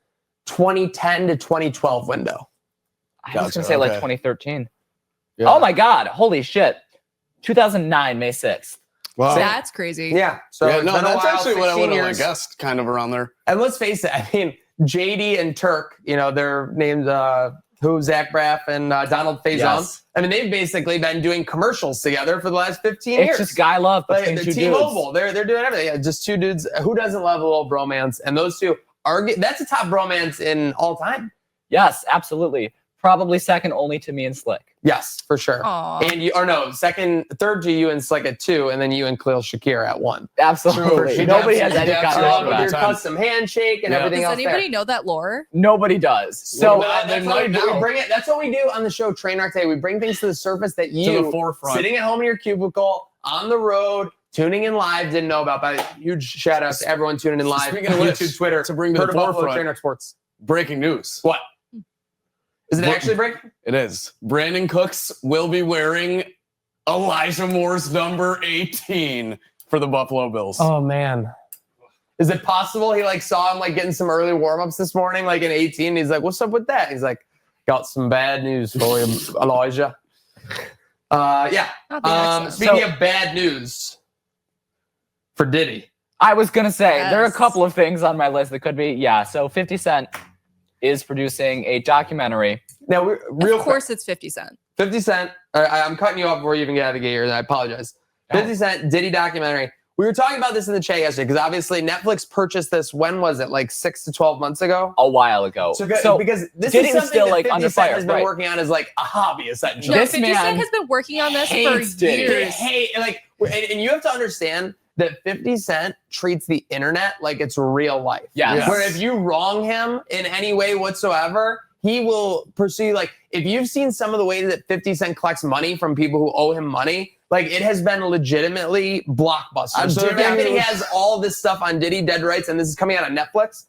[SPEAKER 1] 2010 to 2012 window.
[SPEAKER 6] I was
[SPEAKER 2] Gotcha,
[SPEAKER 6] gonna say like
[SPEAKER 2] okay.
[SPEAKER 6] 2013.
[SPEAKER 2] Yeah.
[SPEAKER 6] Oh my God! Holy shit! 2009, May 6th.
[SPEAKER 2] Wow.
[SPEAKER 7] That's crazy.
[SPEAKER 1] Yeah. So
[SPEAKER 2] Yeah,
[SPEAKER 1] it's
[SPEAKER 2] no,
[SPEAKER 1] been a
[SPEAKER 2] that's
[SPEAKER 1] while,
[SPEAKER 2] actually what I
[SPEAKER 1] 16
[SPEAKER 2] would have
[SPEAKER 1] years.
[SPEAKER 2] guessed, kind of around there.
[SPEAKER 1] And let's face it, I mean, JD and Turk, they're named Zach Braff and Donald Faison.
[SPEAKER 6] Yes.
[SPEAKER 1] I mean, they've basically been doing commercials together for the last 15
[SPEAKER 6] It's
[SPEAKER 1] years.
[SPEAKER 6] just guy love
[SPEAKER 1] Like,
[SPEAKER 6] between
[SPEAKER 1] the
[SPEAKER 6] two
[SPEAKER 1] T-Mobile,
[SPEAKER 6] dudes.
[SPEAKER 1] they're doing everything. Yeah, just 2 dudes. Who doesn't love a little bromance? And those 2 are that's a top bromance in all time.
[SPEAKER 6] Yes, absolutely. Probably second only to me and Slick.
[SPEAKER 1] Yes, for sure.
[SPEAKER 7] Aw.
[SPEAKER 1] And you, or no, third to you and Slick at 2, and then you and Khalil Shakir at 1.
[SPEAKER 6] Absolutely.
[SPEAKER 2] Sure.
[SPEAKER 6] Nobody has any
[SPEAKER 2] That's
[SPEAKER 6] kind
[SPEAKER 2] right.
[SPEAKER 6] of
[SPEAKER 1] With your
[SPEAKER 6] that.
[SPEAKER 1] custom handshake and everything
[SPEAKER 7] Does
[SPEAKER 1] else
[SPEAKER 7] anybody
[SPEAKER 1] there.
[SPEAKER 7] know that lore?
[SPEAKER 6] Nobody does. So
[SPEAKER 1] That's what we do. We bring it. That's what we do on the show Trainwreck Day. We bring things to the surface that
[SPEAKER 2] To
[SPEAKER 1] you,
[SPEAKER 2] the forefront.
[SPEAKER 1] sitting at home in your cubicle, on the road, tuning in live, didn't know about. But huge shout out to everyone tuning in live.
[SPEAKER 2] Speaking of which,
[SPEAKER 1] YouTube, Twitter,
[SPEAKER 2] to bring to
[SPEAKER 1] Heard
[SPEAKER 2] the
[SPEAKER 1] of Buffalo,
[SPEAKER 2] forefront,
[SPEAKER 1] Trainwreck Sports.
[SPEAKER 2] breaking news.
[SPEAKER 1] What? Is it
[SPEAKER 2] What-
[SPEAKER 1] actually breaking?
[SPEAKER 2] It is. Brandon Cooks will be wearing Elijah Moore's number 18 for the Buffalo Bills.
[SPEAKER 1] Oh man. Is it possible he like saw him like getting some early warm-ups this morning, like in 18? He's like, what's up with that? He's like, got some bad news for you, Elijah. Yeah.
[SPEAKER 7] Not the accent.
[SPEAKER 1] Speaking of bad news for Diddy.
[SPEAKER 6] I was going to say, there are a
[SPEAKER 7] Yes.
[SPEAKER 6] couple of things on my list that could be. Yeah, so 50 Cent is producing a documentary.
[SPEAKER 1] Now, real
[SPEAKER 7] Of course, it's 50 Cent.
[SPEAKER 1] 50 Cent. I'm cutting you off before you even get out of the gate here, and I apologize. 50 Cent Diddy documentary. We were talking about this in the chat yesterday because obviously Netflix purchased this. When was it? Like 6 to 12 months ago.
[SPEAKER 6] A while ago.
[SPEAKER 1] So because this
[SPEAKER 6] Diddy
[SPEAKER 1] is
[SPEAKER 6] was
[SPEAKER 1] something
[SPEAKER 6] still,
[SPEAKER 1] that
[SPEAKER 6] like,
[SPEAKER 1] 50
[SPEAKER 6] under
[SPEAKER 1] Cent
[SPEAKER 6] fire,
[SPEAKER 1] has been
[SPEAKER 6] right.
[SPEAKER 1] working on as like a hobby essentially.
[SPEAKER 7] No,
[SPEAKER 6] This
[SPEAKER 7] 50
[SPEAKER 6] man
[SPEAKER 7] Cent has been working on this for
[SPEAKER 6] hates Diddy.
[SPEAKER 7] years.
[SPEAKER 1] Hey, like, and you have to understand that 50 Cent treats the internet like it's real life.
[SPEAKER 6] Yes.
[SPEAKER 1] Where if you wrong him in any way whatsoever, he will pursue you. Like, if you've seen some of the ways that 50 Cent collects money from people who owe him money, like, it has been legitimately blockbuster. So the fact that he has all this stuff on Diddy, Dead Rights, and this is coming out on Netflix,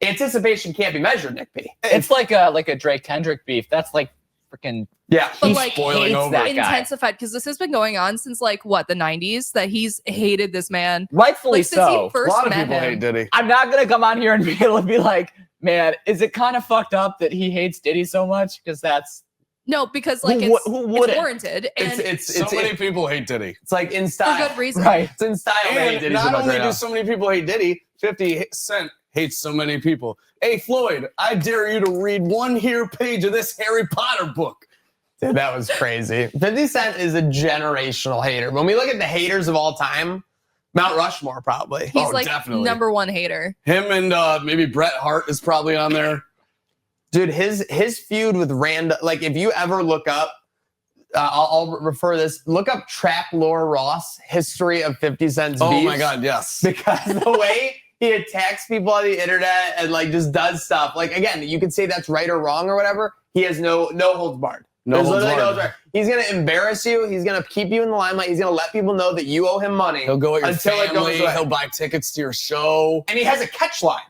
[SPEAKER 1] anticipation can't be measured, Nick P.
[SPEAKER 6] It's like a Drake Kendrick beef. That's like freaking.
[SPEAKER 1] Yeah.
[SPEAKER 7] But
[SPEAKER 6] He
[SPEAKER 7] like
[SPEAKER 2] spoiling
[SPEAKER 6] hates
[SPEAKER 2] over.
[SPEAKER 6] that guy.
[SPEAKER 7] intensified because this has been going on since like what, the 90s, that he's hated this man.
[SPEAKER 6] Rightfully
[SPEAKER 7] Like since
[SPEAKER 6] so.
[SPEAKER 7] he
[SPEAKER 2] A
[SPEAKER 7] first
[SPEAKER 2] lot of
[SPEAKER 7] met
[SPEAKER 2] people
[SPEAKER 7] him.
[SPEAKER 2] hate Diddy.
[SPEAKER 6] I'm not gonna come on here and be able to be like, man, is it kind of fucked up that he hates Diddy so much? Because that's
[SPEAKER 7] No, because like
[SPEAKER 6] Who
[SPEAKER 7] it's
[SPEAKER 6] wouldn't?
[SPEAKER 7] warranted and
[SPEAKER 1] It's
[SPEAKER 2] So many people hate Diddy.
[SPEAKER 1] It's like in
[SPEAKER 7] for
[SPEAKER 1] style.
[SPEAKER 7] good reason.
[SPEAKER 6] right.
[SPEAKER 1] It's in style. that he
[SPEAKER 2] And
[SPEAKER 1] Diddy so
[SPEAKER 2] not
[SPEAKER 1] much
[SPEAKER 2] only
[SPEAKER 1] right
[SPEAKER 2] do
[SPEAKER 1] now.
[SPEAKER 2] so many people hate Diddy, 50 Cent hates so many people. Hey, Floyd, I dare you to read one here page of this Harry Potter book.
[SPEAKER 1] Dude, that was crazy. 50 Cent is a generational hater. When we look at the haters of all time, Mount Rushmore probably.
[SPEAKER 7] He's
[SPEAKER 2] Oh,
[SPEAKER 7] like
[SPEAKER 2] definitely.
[SPEAKER 7] number one hater.
[SPEAKER 2] Him and maybe Bret Hart is probably on there.
[SPEAKER 1] Dude, his feud with Rand, like if you ever look up, I'll refer this, look up Trap Lore Ross, history of 50 Cent's
[SPEAKER 2] Oh
[SPEAKER 1] beefs.
[SPEAKER 2] my God, yes.
[SPEAKER 1] Because the way he attacks people on the internet and like just does stuff, like again, you could say that's right or wrong or whatever. He has no holds barred.
[SPEAKER 2] No
[SPEAKER 1] There's
[SPEAKER 2] holds
[SPEAKER 1] literally no
[SPEAKER 2] barred.
[SPEAKER 1] holds barred. He's gonna embarrass you. He's gonna keep you in the limelight. He's gonna let people know that you owe him money.
[SPEAKER 2] He'll go at your
[SPEAKER 1] Until it goes
[SPEAKER 2] family.
[SPEAKER 1] away.
[SPEAKER 2] He'll buy tickets to your show.
[SPEAKER 1] And he has a catch line.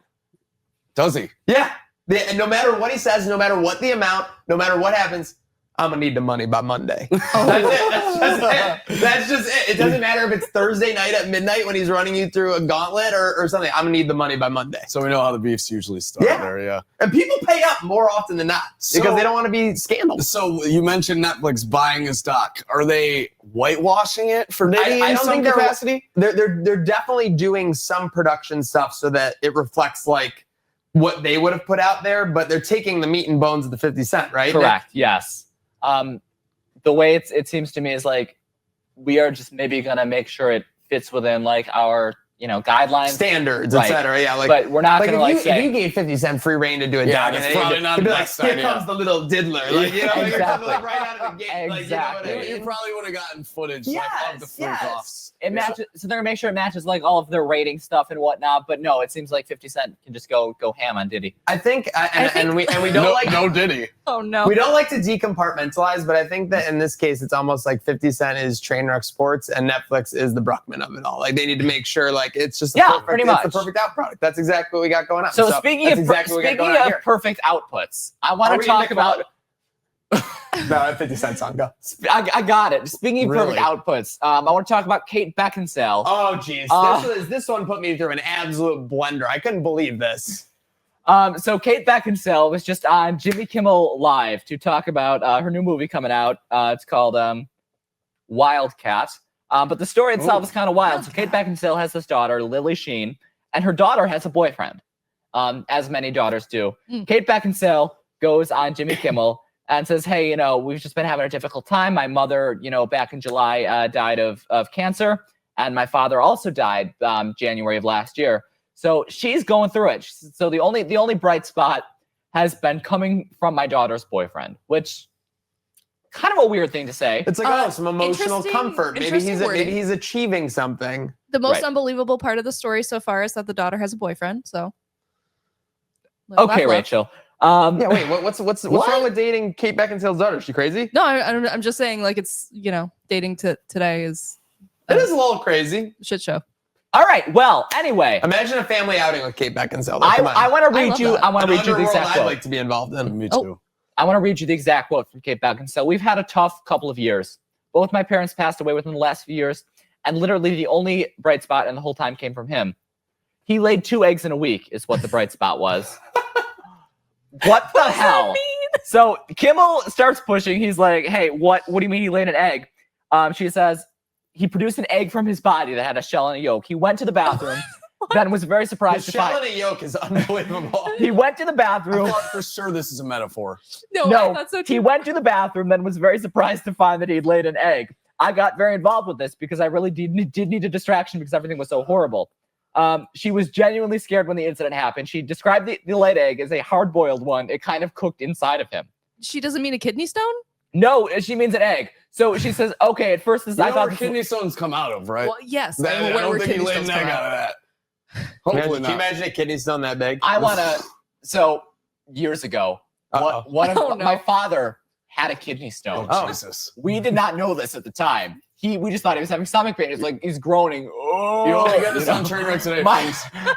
[SPEAKER 2] Does he?
[SPEAKER 1] Yeah. And no matter what he says, no matter what the amount, no matter what happens, I'm gonna need the money by Monday. That's it. That's just it. That's just it. It doesn't matter if it's Thursday night at midnight when he's running you through a gauntlet or something. I'm gonna need the money by Monday.
[SPEAKER 2] So we know how the beefs usually start
[SPEAKER 1] Yeah.
[SPEAKER 2] there, yeah.
[SPEAKER 1] And people pay up more often than not
[SPEAKER 2] So-
[SPEAKER 1] because they don't want to be scandalous.
[SPEAKER 2] So you mentioned Netflix buying his doc. Are they whitewashing it for Diddy
[SPEAKER 1] I
[SPEAKER 2] in
[SPEAKER 1] don't
[SPEAKER 2] some
[SPEAKER 1] think they're-
[SPEAKER 2] capacity?
[SPEAKER 1] They're definitely doing some production stuff so that it reflects like what they would have put out there, but they're taking the meat and bones of the 50 Cent, right?
[SPEAKER 6] Correct. Yes. The way it seems to me is like we are just maybe gonna make sure it fits within like our guidelines,
[SPEAKER 1] Standards,
[SPEAKER 6] Right.
[SPEAKER 1] etc. Yeah, like
[SPEAKER 6] but we're not
[SPEAKER 1] like
[SPEAKER 6] gonna
[SPEAKER 1] if
[SPEAKER 6] like
[SPEAKER 1] you,
[SPEAKER 6] say
[SPEAKER 1] if you gave 50 Cent free reign to do a
[SPEAKER 2] Yeah,
[SPEAKER 1] doc,
[SPEAKER 2] that's
[SPEAKER 1] and
[SPEAKER 2] probably
[SPEAKER 1] he'd
[SPEAKER 2] not
[SPEAKER 1] be
[SPEAKER 2] the
[SPEAKER 1] like,
[SPEAKER 2] best
[SPEAKER 1] here
[SPEAKER 2] idea.
[SPEAKER 1] comes the little diddler. Like, you know, like,
[SPEAKER 6] Exactly.
[SPEAKER 1] like right out of the gate. Like, you know what I
[SPEAKER 6] Exactly.
[SPEAKER 1] mean?
[SPEAKER 2] You probably would have gotten footage like, of the
[SPEAKER 1] Yes,
[SPEAKER 2] freak
[SPEAKER 1] yes.
[SPEAKER 2] offs.
[SPEAKER 6] it matches. So they're gonna make sure it matches like all of their rating stuff and whatnot. But no, it seems like 50 Cent can just go ham on Diddy.
[SPEAKER 1] I think, and we don't
[SPEAKER 2] No,
[SPEAKER 1] like
[SPEAKER 2] no Diddy.
[SPEAKER 7] Oh no.
[SPEAKER 1] we don't like to decompartmentalize, but I think that in this case, it's almost like 50 Cent is Trainwreck Sports and Netflix is the Bruckman of it all. Like they need to make sure like it's just
[SPEAKER 6] Yeah,
[SPEAKER 1] perfect,
[SPEAKER 6] pretty
[SPEAKER 1] it's the
[SPEAKER 6] much.
[SPEAKER 1] perfect out product. That's exactly what we got going on.
[SPEAKER 6] So speaking
[SPEAKER 1] that's
[SPEAKER 6] of
[SPEAKER 1] exactly what we got
[SPEAKER 6] speaking
[SPEAKER 1] going on
[SPEAKER 6] of
[SPEAKER 1] here.
[SPEAKER 6] perfect outputs, I
[SPEAKER 1] Are
[SPEAKER 6] want
[SPEAKER 1] we
[SPEAKER 6] to
[SPEAKER 1] gonna
[SPEAKER 6] talk
[SPEAKER 1] talk
[SPEAKER 6] about.
[SPEAKER 1] No, that 50 Cent song, go.
[SPEAKER 6] I got it. Speaking of
[SPEAKER 2] Really?
[SPEAKER 6] perfect outputs, I want to talk about Kate Beckinsale.
[SPEAKER 1] Oh, geez. This one put me through an absolute blender. I couldn't believe this.
[SPEAKER 6] So Kate Beckinsale was just on Jimmy Kimmel Live to talk about her new movie coming out. It's called Wildcat. But the story itself is kind of wild. So Kate Beckinsale has this daughter, Lily Sheen, and her daughter has a boyfriend, as many daughters do.
[SPEAKER 7] Mm.
[SPEAKER 6] Kate Beckinsale goes on Jimmy Kimmel and says, hey, we've just been having a difficult time. My mother, back in July, died of cancer, and my father also died January of last year. So she's going through it. So the only bright spot has been coming from my daughter's boyfriend, which kind of a weird thing to say.
[SPEAKER 1] It's like, some emotional comfort. Maybe
[SPEAKER 7] interesting
[SPEAKER 1] he's achieving something.
[SPEAKER 7] The most
[SPEAKER 6] Right.
[SPEAKER 7] unbelievable part of the story so far is that the daughter has a boyfriend. So,
[SPEAKER 6] Okay, Rachel.
[SPEAKER 1] Yeah, wait, what's wrong with dating Kate Beckinsale's daughter? Is she crazy?
[SPEAKER 7] No, I'm just saying, like, it's, dating today is
[SPEAKER 1] It is a little crazy.
[SPEAKER 7] a shit show.
[SPEAKER 6] All right. Well, anyway,
[SPEAKER 1] Imagine a family outing with Kate Beckinsale.
[SPEAKER 6] I want to read
[SPEAKER 7] love
[SPEAKER 6] you.
[SPEAKER 7] that.
[SPEAKER 6] I want to read you the
[SPEAKER 1] Underworld
[SPEAKER 6] exact
[SPEAKER 1] I'd
[SPEAKER 6] quote.
[SPEAKER 1] like to be involved in.
[SPEAKER 2] Me
[SPEAKER 7] Oh.
[SPEAKER 2] too.
[SPEAKER 6] I want to read you the exact quote from Kate Beckinsale. We've had a tough couple of years. Both my parents passed away within the last few years, and literally the only bright spot in the whole time came from him. He laid 2 eggs in a week, is what the bright spot was. What the hell? So Kimmel starts pushing. He's like, "Hey, what do you mean he laid an egg?" She says he produced an egg from his body that had a shell and a yolk. He went to the bathroom, then was very
[SPEAKER 1] The
[SPEAKER 6] surprised to
[SPEAKER 1] shell
[SPEAKER 6] find.
[SPEAKER 1] and a yolk is unbelievable.
[SPEAKER 6] He went to the
[SPEAKER 2] I
[SPEAKER 6] bathroom.
[SPEAKER 2] thought for sure this is a metaphor.
[SPEAKER 7] No,
[SPEAKER 6] No,
[SPEAKER 7] that's so
[SPEAKER 6] he
[SPEAKER 7] true.
[SPEAKER 6] went to the bathroom, then was very surprised to find that he'd laid an egg. I got very involved with this because I really did need a distraction because everything was so horrible. She was genuinely scared when the incident happened. She described the laid egg as a hard-boiled one. It kind of cooked inside of him.
[SPEAKER 7] She doesn't mean a kidney stone?
[SPEAKER 6] No, she means an egg. So she says, okay, at first
[SPEAKER 2] You
[SPEAKER 6] I
[SPEAKER 2] know
[SPEAKER 6] thought
[SPEAKER 2] where
[SPEAKER 6] this
[SPEAKER 2] kidney stones come out of, right?
[SPEAKER 7] Well, yes.
[SPEAKER 2] That- I
[SPEAKER 7] where
[SPEAKER 2] don't
[SPEAKER 7] were
[SPEAKER 2] think he
[SPEAKER 7] kidney
[SPEAKER 2] laid an
[SPEAKER 7] stones
[SPEAKER 2] egg
[SPEAKER 7] come
[SPEAKER 2] out
[SPEAKER 7] out?
[SPEAKER 2] of that.
[SPEAKER 1] Can
[SPEAKER 2] Hopefully
[SPEAKER 1] you
[SPEAKER 2] not.
[SPEAKER 1] imagine a kidney stone that big?
[SPEAKER 6] I want to. So years ago, one of
[SPEAKER 7] Oh, no.
[SPEAKER 6] my father had a kidney stone.
[SPEAKER 2] Oh, Jesus.
[SPEAKER 6] We did not know this at the time. We just thought he was having stomach pain. It's like he's groaning. Oh,
[SPEAKER 2] You only get this
[SPEAKER 6] you
[SPEAKER 2] on
[SPEAKER 6] know?
[SPEAKER 2] Trainwreck today.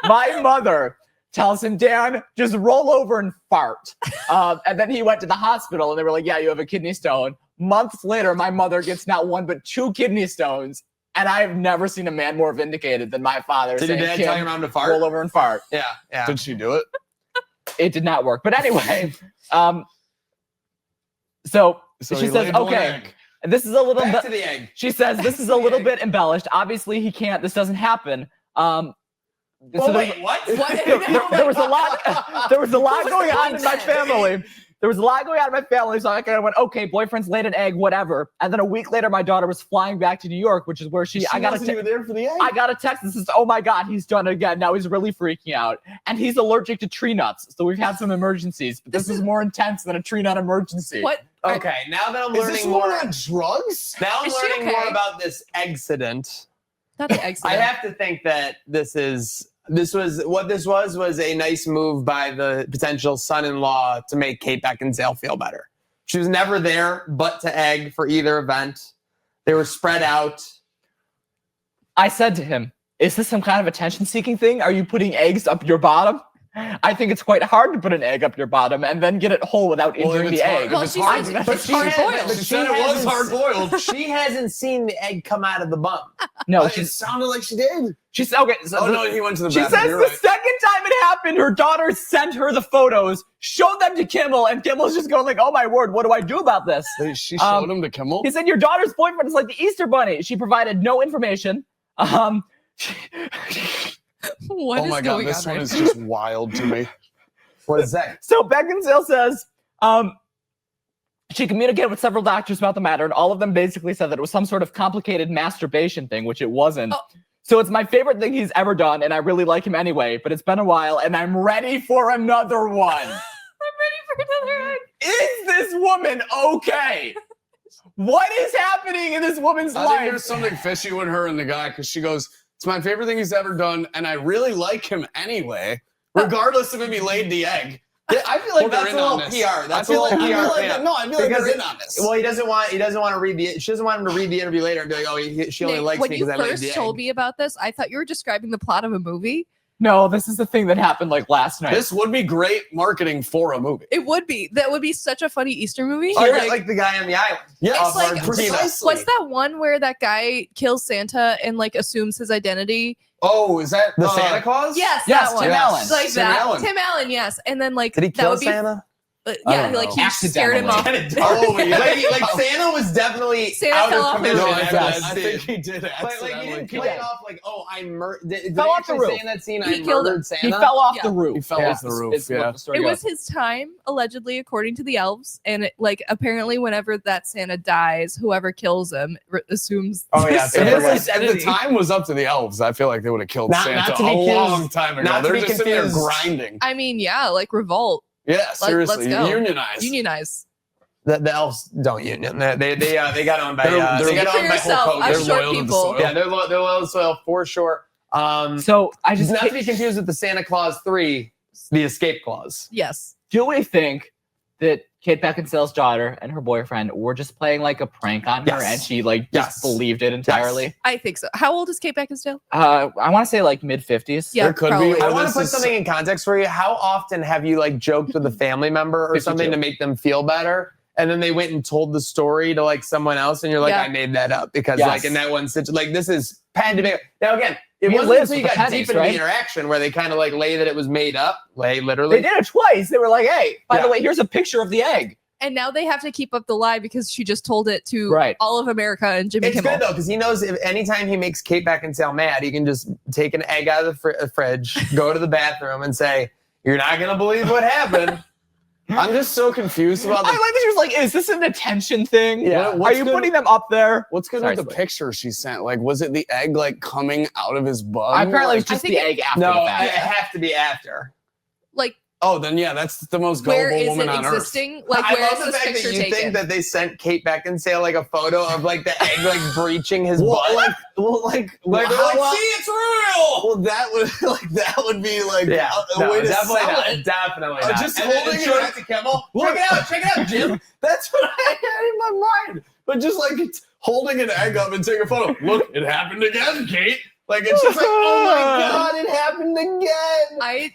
[SPEAKER 6] My mother tells him, Dan, just roll over and fart. And then he went to the hospital and they were like, yeah, you have a kidney stone. Months later, my mother gets not 1, but 2 kidney stones. And I've never seen a man more vindicated than my father.
[SPEAKER 1] Did your
[SPEAKER 6] saying,
[SPEAKER 1] dad
[SPEAKER 6] "Kim,
[SPEAKER 1] tell your mom to fart?
[SPEAKER 6] roll over and fart.
[SPEAKER 1] Yeah, yeah.
[SPEAKER 2] Did she do it?
[SPEAKER 6] It did not work. But anyway, so she
[SPEAKER 2] he
[SPEAKER 6] says,
[SPEAKER 2] laid one
[SPEAKER 6] okay,
[SPEAKER 2] egg.
[SPEAKER 6] this is a little
[SPEAKER 1] Back
[SPEAKER 6] bit.
[SPEAKER 1] to the egg.
[SPEAKER 6] She says this is a little bit embellished. Obviously, this doesn't happen. So
[SPEAKER 1] wait, what?
[SPEAKER 6] there was a lot. There was a lot going on in my family. There was a lot going on in my family. So I kind of went, okay, boyfriend's laid an egg, whatever. And then a week later, my daughter was flying back to New York, which is where I got
[SPEAKER 2] wasn't even there for the egg.
[SPEAKER 6] I got a text that says, oh my God, he's done it again. Now he's really freaking out. And he's allergic to tree nuts. So we've had some emergencies, but this is more intense than a tree nut emergency.
[SPEAKER 7] What?
[SPEAKER 1] Okay, now that I'm
[SPEAKER 2] Is this
[SPEAKER 1] learning
[SPEAKER 2] woman
[SPEAKER 1] more,
[SPEAKER 2] on drugs?
[SPEAKER 1] now I'm
[SPEAKER 7] Is she
[SPEAKER 1] learning
[SPEAKER 7] okay?
[SPEAKER 1] more about this accident.
[SPEAKER 7] Not the egg
[SPEAKER 1] I
[SPEAKER 7] stone.
[SPEAKER 1] have to think that this was a nice move by the potential son-in-law to make Kate Beckinsale feel better. She was never there but to egg for either event. They were spread out.
[SPEAKER 6] I said to him, is this some kind of attention-seeking thing? Are you putting eggs up your bottom? I think it's quite hard to put an egg up your bottom and then get it whole without injuring the egg.
[SPEAKER 7] Well,
[SPEAKER 2] If it's
[SPEAKER 7] she
[SPEAKER 2] hard,
[SPEAKER 7] said
[SPEAKER 2] if
[SPEAKER 7] it's
[SPEAKER 2] it's
[SPEAKER 7] hard
[SPEAKER 2] hard-
[SPEAKER 7] boiled.
[SPEAKER 2] but she said it was
[SPEAKER 1] hasn't-
[SPEAKER 2] hard boiled.
[SPEAKER 1] She hasn't seen the egg come out of the bum.
[SPEAKER 6] No,
[SPEAKER 2] It sounded like she did.
[SPEAKER 6] she's okay. So
[SPEAKER 2] Oh no, he went to the
[SPEAKER 6] she
[SPEAKER 2] bathroom.
[SPEAKER 6] says
[SPEAKER 2] You're
[SPEAKER 6] the
[SPEAKER 2] right.
[SPEAKER 6] second time it happened, her daughter sent her the photos, showed them to Kimmel, and Kimmel's just going like, oh my word, what do I do about this?
[SPEAKER 2] She showed him to Kimmel.
[SPEAKER 6] He said, your daughter's boyfriend is like the Easter Bunny. She provided no information.
[SPEAKER 7] What
[SPEAKER 2] Oh
[SPEAKER 7] is
[SPEAKER 2] my God,
[SPEAKER 7] going
[SPEAKER 2] this
[SPEAKER 7] on
[SPEAKER 2] one
[SPEAKER 7] right
[SPEAKER 2] is just wild to me.
[SPEAKER 1] What is that?
[SPEAKER 6] So Beckinsale says she communicated with several doctors about the matter, and all of them basically said that it was some sort of complicated masturbation thing, which it wasn't.
[SPEAKER 7] Oh.
[SPEAKER 6] So it's my favorite thing he's ever done, and I really like him anyway, but it's been a while, and I'm ready for another one.
[SPEAKER 7] I'm ready for another egg.
[SPEAKER 6] Is this woman okay? What is happening in this woman's
[SPEAKER 2] I think
[SPEAKER 6] life?
[SPEAKER 2] there's something fishy with her and the guy because she goes, it's my favorite thing he's ever done, and I really like him anyway, regardless of if he laid the egg. Yeah, I feel like
[SPEAKER 1] Well,
[SPEAKER 2] they're
[SPEAKER 1] that's
[SPEAKER 2] in
[SPEAKER 1] a
[SPEAKER 2] on
[SPEAKER 1] little
[SPEAKER 2] this.
[SPEAKER 1] PR. That's
[SPEAKER 2] I feel
[SPEAKER 1] a little
[SPEAKER 2] like,
[SPEAKER 1] PR.
[SPEAKER 2] I feel like
[SPEAKER 1] Because
[SPEAKER 2] they're in on this.
[SPEAKER 1] Well, he doesn't want to read she doesn't want him to read the interview later and be like, oh, she only
[SPEAKER 7] Nick,
[SPEAKER 1] likes
[SPEAKER 7] when
[SPEAKER 1] me
[SPEAKER 7] you
[SPEAKER 1] because I laid the
[SPEAKER 7] first
[SPEAKER 1] egg.
[SPEAKER 7] told me about this, I thought you were describing the plot of a movie.
[SPEAKER 6] No, this is the thing that happened like last night.
[SPEAKER 2] This would be great marketing for a movie.
[SPEAKER 7] It would be. That would be such a funny Easter movie.
[SPEAKER 1] Oh, you're like the guy on the island.
[SPEAKER 2] Yes,
[SPEAKER 7] It's like-
[SPEAKER 2] precisely.
[SPEAKER 7] What's that one where that guy kills Santa and like assumes his identity?
[SPEAKER 2] Oh, is that
[SPEAKER 1] The Santa Claus?
[SPEAKER 7] Yes,
[SPEAKER 6] Yes,
[SPEAKER 7] that one.
[SPEAKER 6] Tim Allen.
[SPEAKER 7] Like
[SPEAKER 2] Tim
[SPEAKER 7] that.
[SPEAKER 2] Allen.
[SPEAKER 7] Tim Allen, yes. And then like
[SPEAKER 1] Did he
[SPEAKER 7] that
[SPEAKER 1] kill
[SPEAKER 7] would be,
[SPEAKER 1] Santa?
[SPEAKER 2] I
[SPEAKER 7] yeah,
[SPEAKER 2] don't
[SPEAKER 7] like
[SPEAKER 2] know.
[SPEAKER 7] he scared him off.
[SPEAKER 1] Oh, yeah. like Santa was definitely
[SPEAKER 7] Santa
[SPEAKER 1] out
[SPEAKER 7] fell
[SPEAKER 1] of
[SPEAKER 7] off the
[SPEAKER 1] commission
[SPEAKER 7] roof.
[SPEAKER 1] after
[SPEAKER 2] I
[SPEAKER 1] that
[SPEAKER 2] think
[SPEAKER 1] scene.
[SPEAKER 2] he did
[SPEAKER 1] But like he
[SPEAKER 2] accidentally
[SPEAKER 1] didn't
[SPEAKER 2] kill
[SPEAKER 1] play it
[SPEAKER 2] him.
[SPEAKER 1] off like, oh, I murdered. Did
[SPEAKER 6] Fell
[SPEAKER 1] they
[SPEAKER 6] off the
[SPEAKER 1] actually
[SPEAKER 6] roof.
[SPEAKER 1] say in that scene,
[SPEAKER 7] He
[SPEAKER 1] I
[SPEAKER 7] killed
[SPEAKER 1] murdered
[SPEAKER 7] him.
[SPEAKER 1] Santa?
[SPEAKER 6] He fell off
[SPEAKER 7] Yeah.
[SPEAKER 6] the roof.
[SPEAKER 2] He fell off the roof,
[SPEAKER 6] Is what
[SPEAKER 2] yeah.
[SPEAKER 6] the story
[SPEAKER 7] It
[SPEAKER 6] goes.
[SPEAKER 7] was his time, allegedly, according to the elves. And it, like apparently, whenever that Santa dies, whoever kills him assumes.
[SPEAKER 1] Oh, yeah,
[SPEAKER 7] his
[SPEAKER 1] so
[SPEAKER 2] If,
[SPEAKER 1] it
[SPEAKER 2] it
[SPEAKER 1] was-
[SPEAKER 2] was, if the time was up to the elves, I feel like they would have killed
[SPEAKER 1] Not
[SPEAKER 2] Santa
[SPEAKER 1] to be
[SPEAKER 2] a
[SPEAKER 1] confused-
[SPEAKER 2] long time ago.
[SPEAKER 1] not to
[SPEAKER 2] They're
[SPEAKER 1] be
[SPEAKER 2] just sitting there
[SPEAKER 1] confused-
[SPEAKER 2] grinding.
[SPEAKER 7] I mean, yeah, like revolt.
[SPEAKER 2] Yeah, seriously,
[SPEAKER 7] go.
[SPEAKER 2] unionize.
[SPEAKER 1] The elves don't union. They got owned by
[SPEAKER 2] They're-
[SPEAKER 1] they got
[SPEAKER 7] Speak for
[SPEAKER 1] owned by
[SPEAKER 7] yourself.
[SPEAKER 1] Hulk Hogan.
[SPEAKER 7] I'm
[SPEAKER 2] They're
[SPEAKER 7] short
[SPEAKER 2] loyal to the
[SPEAKER 7] people.
[SPEAKER 2] soil.
[SPEAKER 1] Yeah, they're loyal to soil for sure.
[SPEAKER 6] So I just
[SPEAKER 1] Not to be confused with the Santa Claus 3, the escape clause.
[SPEAKER 7] Yes.
[SPEAKER 6] do we think that Kate Beckinsale's daughter and her boyfriend were just playing like a prank on her,
[SPEAKER 1] Yes.
[SPEAKER 6] and she like
[SPEAKER 1] Yes.
[SPEAKER 6] just believed it entirely?
[SPEAKER 1] Yes.
[SPEAKER 7] I think so. How old is Kate Beckinsale?
[SPEAKER 6] I want to say like mid-50s.
[SPEAKER 7] Yeah,
[SPEAKER 2] There could be.
[SPEAKER 7] probably.
[SPEAKER 1] I
[SPEAKER 2] Or
[SPEAKER 1] want
[SPEAKER 2] this
[SPEAKER 1] to put
[SPEAKER 2] is-
[SPEAKER 1] something in context for you. How often have you like joked with a family member or
[SPEAKER 6] 52.
[SPEAKER 1] something to make them feel better? And then they went and told the story to like someone else, and you're like,
[SPEAKER 7] Yeah.
[SPEAKER 1] I made that up because
[SPEAKER 6] Yes.
[SPEAKER 1] like in that one situation, like this is pandemic. Now again, it
[SPEAKER 6] He
[SPEAKER 1] wasn't
[SPEAKER 6] lives
[SPEAKER 1] until you
[SPEAKER 6] with
[SPEAKER 1] got
[SPEAKER 6] the pennies,
[SPEAKER 1] deep into
[SPEAKER 6] right?
[SPEAKER 1] the interaction where they kind of like lay that it was made up, literally.
[SPEAKER 6] They did it twice. They were like, "Hey, by
[SPEAKER 1] Yeah.
[SPEAKER 6] the way, here's a picture of the egg."
[SPEAKER 7] And now they have to keep up the lie because she just told it to
[SPEAKER 6] Right.
[SPEAKER 7] all of America and Jimmy
[SPEAKER 1] It's
[SPEAKER 7] Kimmel.
[SPEAKER 1] good though because he knows if anytime he makes Kate Beckinsale mad, he can just take an egg out of the fridge, go to the bathroom, and say, "You're not gonna believe what happened."
[SPEAKER 2] I'm just so confused about
[SPEAKER 6] I like that she was like, "Is this an attention thing?
[SPEAKER 1] Yeah.
[SPEAKER 6] Are
[SPEAKER 2] What's
[SPEAKER 6] you
[SPEAKER 2] good-
[SPEAKER 6] putting them up there?"
[SPEAKER 2] What's good
[SPEAKER 6] Sorry,
[SPEAKER 2] with the
[SPEAKER 6] Slade.
[SPEAKER 2] picture she sent? Like, was it the egg like coming out of his bum?
[SPEAKER 6] Apparently,
[SPEAKER 2] Like,
[SPEAKER 6] it's just
[SPEAKER 7] I think
[SPEAKER 6] the egg after
[SPEAKER 1] No,
[SPEAKER 6] the
[SPEAKER 1] it
[SPEAKER 6] fact.
[SPEAKER 1] have to be after.
[SPEAKER 7] Like,
[SPEAKER 2] oh, then yeah, that's the most
[SPEAKER 7] where
[SPEAKER 2] gullible
[SPEAKER 7] is
[SPEAKER 2] woman
[SPEAKER 7] it
[SPEAKER 2] on earth.
[SPEAKER 7] existing? Like,
[SPEAKER 1] I
[SPEAKER 7] where
[SPEAKER 1] love
[SPEAKER 7] is
[SPEAKER 1] the
[SPEAKER 7] this
[SPEAKER 1] fact that
[SPEAKER 7] picture
[SPEAKER 1] you
[SPEAKER 7] taken?
[SPEAKER 1] think that they sent Kate Beckinsale like a photo of like the egg like breaching his
[SPEAKER 2] Well,
[SPEAKER 1] butt.
[SPEAKER 2] like,
[SPEAKER 1] Like, they're
[SPEAKER 2] how
[SPEAKER 1] like,
[SPEAKER 2] well-
[SPEAKER 1] see, it's real.
[SPEAKER 2] Well, that would be like
[SPEAKER 1] Yeah,
[SPEAKER 2] a
[SPEAKER 1] no,
[SPEAKER 2] way to
[SPEAKER 1] definitely
[SPEAKER 2] sell
[SPEAKER 1] not.
[SPEAKER 2] it.
[SPEAKER 1] Definitely
[SPEAKER 2] I'm
[SPEAKER 1] not.
[SPEAKER 2] just
[SPEAKER 1] And then
[SPEAKER 2] holding
[SPEAKER 1] show
[SPEAKER 2] it.
[SPEAKER 1] to Kimmel.
[SPEAKER 2] Look.
[SPEAKER 1] Check it out, Jim.
[SPEAKER 2] That's what I had in my mind. But just like it's holding an egg up and taking a photo. Look, it happened again, Kate. Like it's just like, oh my god, it happened again.
[SPEAKER 7] I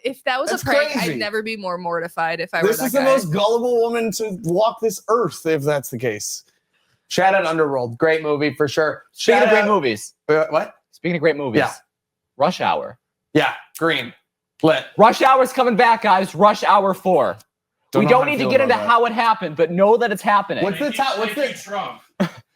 [SPEAKER 7] if that was
[SPEAKER 2] That's
[SPEAKER 7] a prank,
[SPEAKER 2] crazy.
[SPEAKER 7] I'd never be more mortified if I were
[SPEAKER 2] This
[SPEAKER 7] that
[SPEAKER 2] is
[SPEAKER 7] guy.
[SPEAKER 2] the most gullible woman to walk this earth, if that's the case.
[SPEAKER 1] Shout out Underworld, great movie for sure.
[SPEAKER 6] Speaking
[SPEAKER 1] Shout
[SPEAKER 6] of great
[SPEAKER 1] out-
[SPEAKER 6] movies,
[SPEAKER 1] What?
[SPEAKER 6] speaking of great movies,
[SPEAKER 1] Yeah.
[SPEAKER 6] Rush Hour.
[SPEAKER 1] Yeah, green, lit.
[SPEAKER 6] Rush Hour's coming back, guys. Rush Hour 4. We
[SPEAKER 2] know
[SPEAKER 6] don't
[SPEAKER 2] how I
[SPEAKER 6] need to
[SPEAKER 2] feel
[SPEAKER 6] get into
[SPEAKER 2] about that.
[SPEAKER 6] how it happened, but know that it's happening.
[SPEAKER 1] What's the top?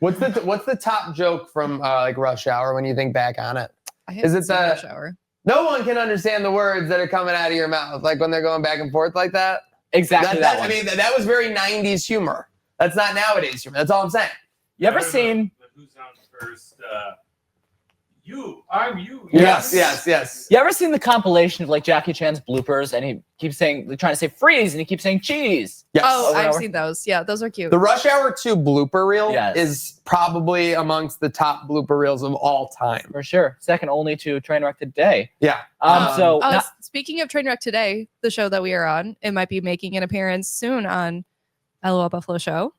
[SPEAKER 1] What's the top joke from like Rush Hour when you think back on it?
[SPEAKER 7] I
[SPEAKER 1] Is
[SPEAKER 7] haven't
[SPEAKER 1] it
[SPEAKER 7] seen
[SPEAKER 1] the-
[SPEAKER 7] Rush Hour.
[SPEAKER 1] No one can understand the words that are coming out of your mouth, like when they're going back and forth like that.
[SPEAKER 6] Exactly that
[SPEAKER 1] I
[SPEAKER 6] one.
[SPEAKER 1] mean, that was very '90s humor. That's not nowadays humor. That's all I'm saying.
[SPEAKER 6] You ever seen?
[SPEAKER 3] Who's on first? I'm you.
[SPEAKER 1] Yes.
[SPEAKER 6] You ever seen the compilation of like Jackie Chan's bloopers, and he keeps saying, trying to say freeze, and he keeps saying cheese.
[SPEAKER 1] Yes.
[SPEAKER 7] Oh, I've
[SPEAKER 6] whatever.
[SPEAKER 7] seen those. Yeah, those are cute.
[SPEAKER 1] The Rush Hour 2 blooper reel
[SPEAKER 6] Yes.
[SPEAKER 1] is probably amongst the top blooper reels of all time.
[SPEAKER 6] For sure. Second only to Trainwreck Today.
[SPEAKER 1] Yeah.
[SPEAKER 6] So
[SPEAKER 7] Oh, speaking of Trainwreck Today, the show that we are on, it might be making an appearance soon on LOL Buffalo Show.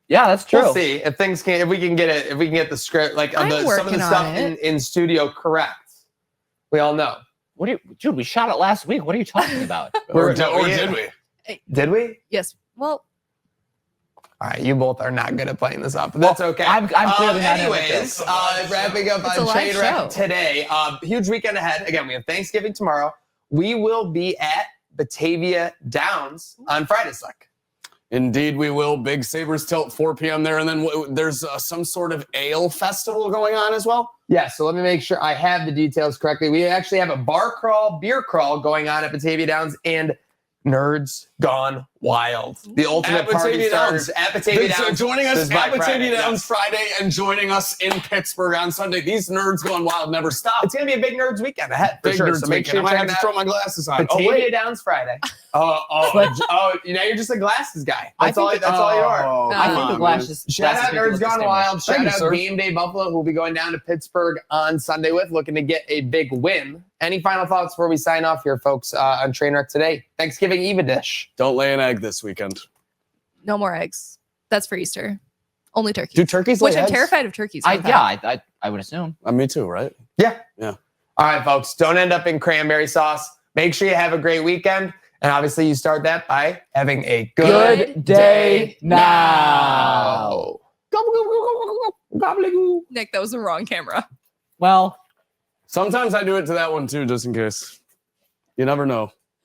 [SPEAKER 6] yeah, that's true.
[SPEAKER 1] We'll see if things can. If we can get the script like
[SPEAKER 7] I'm
[SPEAKER 1] some of the
[SPEAKER 7] working on
[SPEAKER 1] stuff
[SPEAKER 7] it.
[SPEAKER 1] in studio correct. We all know.
[SPEAKER 6] What do you, dude? We shot it last week. What are you talking about?
[SPEAKER 2] Or did we?
[SPEAKER 1] Did we?
[SPEAKER 7] Yes. Well,
[SPEAKER 1] All right, you both are not good at playing this up, but that's okay.
[SPEAKER 6] I'm clearly not
[SPEAKER 1] Anyways, wrapping up
[SPEAKER 7] It's a
[SPEAKER 1] on
[SPEAKER 7] live
[SPEAKER 1] Trainwreck
[SPEAKER 7] show.
[SPEAKER 1] today. Huge weekend ahead. Again, we have Thanksgiving tomorrow. We will be at Batavia Downs on Friday, Slick.
[SPEAKER 2] Indeed, we will. Big Sabres tilt 4 p.m. there, and then there's some sort of ale festival going on as well.
[SPEAKER 1] Yeah, so let me make sure I have the details correctly. We actually have a bar crawl, beer crawl going on at Batavia Downs, and Nerds Gone Wild. The ultimate
[SPEAKER 2] At
[SPEAKER 1] party
[SPEAKER 2] Batavia
[SPEAKER 1] starters
[SPEAKER 2] Downs.
[SPEAKER 1] at Batavia
[SPEAKER 2] So
[SPEAKER 1] Downs.
[SPEAKER 2] joining
[SPEAKER 1] This
[SPEAKER 2] us
[SPEAKER 1] is by
[SPEAKER 2] at Batavia
[SPEAKER 1] Friday,
[SPEAKER 2] Downs
[SPEAKER 1] yes.
[SPEAKER 2] Friday and joining us in Pittsburgh on Sunday. These nerds going wild never stop.
[SPEAKER 1] It's going to be a big Nerds weekend ahead, for
[SPEAKER 2] Big
[SPEAKER 1] sure.
[SPEAKER 2] nerds
[SPEAKER 1] So make sure
[SPEAKER 2] weekend.
[SPEAKER 1] you
[SPEAKER 2] I might
[SPEAKER 1] check
[SPEAKER 2] have to
[SPEAKER 1] that
[SPEAKER 2] throw my glasses on.
[SPEAKER 1] Batavia Downs Friday. Oh, now you're just a glasses guy. That's all you are.
[SPEAKER 6] I think the
[SPEAKER 7] Oh,
[SPEAKER 6] glasses.
[SPEAKER 1] Shout out Nerds Gone Wild.
[SPEAKER 2] Thank
[SPEAKER 1] Shout
[SPEAKER 2] you,
[SPEAKER 1] out
[SPEAKER 2] sir.
[SPEAKER 1] Game Day Buffalo, who will be going down to Pittsburgh on Sunday with, looking to get a big win. Any final thoughts before we sign off here, folks, on Trainwreck today? Thanksgiving Eve dish.
[SPEAKER 2] Don't lay an egg this weekend.
[SPEAKER 7] no more eggs. That's for Easter. Only turkeys.
[SPEAKER 2] Do turkeys lay
[SPEAKER 7] Which I'm
[SPEAKER 2] eggs?
[SPEAKER 7] terrified of turkeys.
[SPEAKER 6] I would assume.
[SPEAKER 2] Me too, right?
[SPEAKER 1] Yeah.
[SPEAKER 2] Yeah.
[SPEAKER 1] All right, folks. Don't end up in cranberry sauce. Make sure you have a great weekend. And obviously, you start that by having a
[SPEAKER 7] Good
[SPEAKER 6] day
[SPEAKER 1] now. Gobbledygoo.
[SPEAKER 7] Nick, that was the wrong camera.
[SPEAKER 6] Well,
[SPEAKER 2] Sometimes I do it to that one too, just in case. You never know.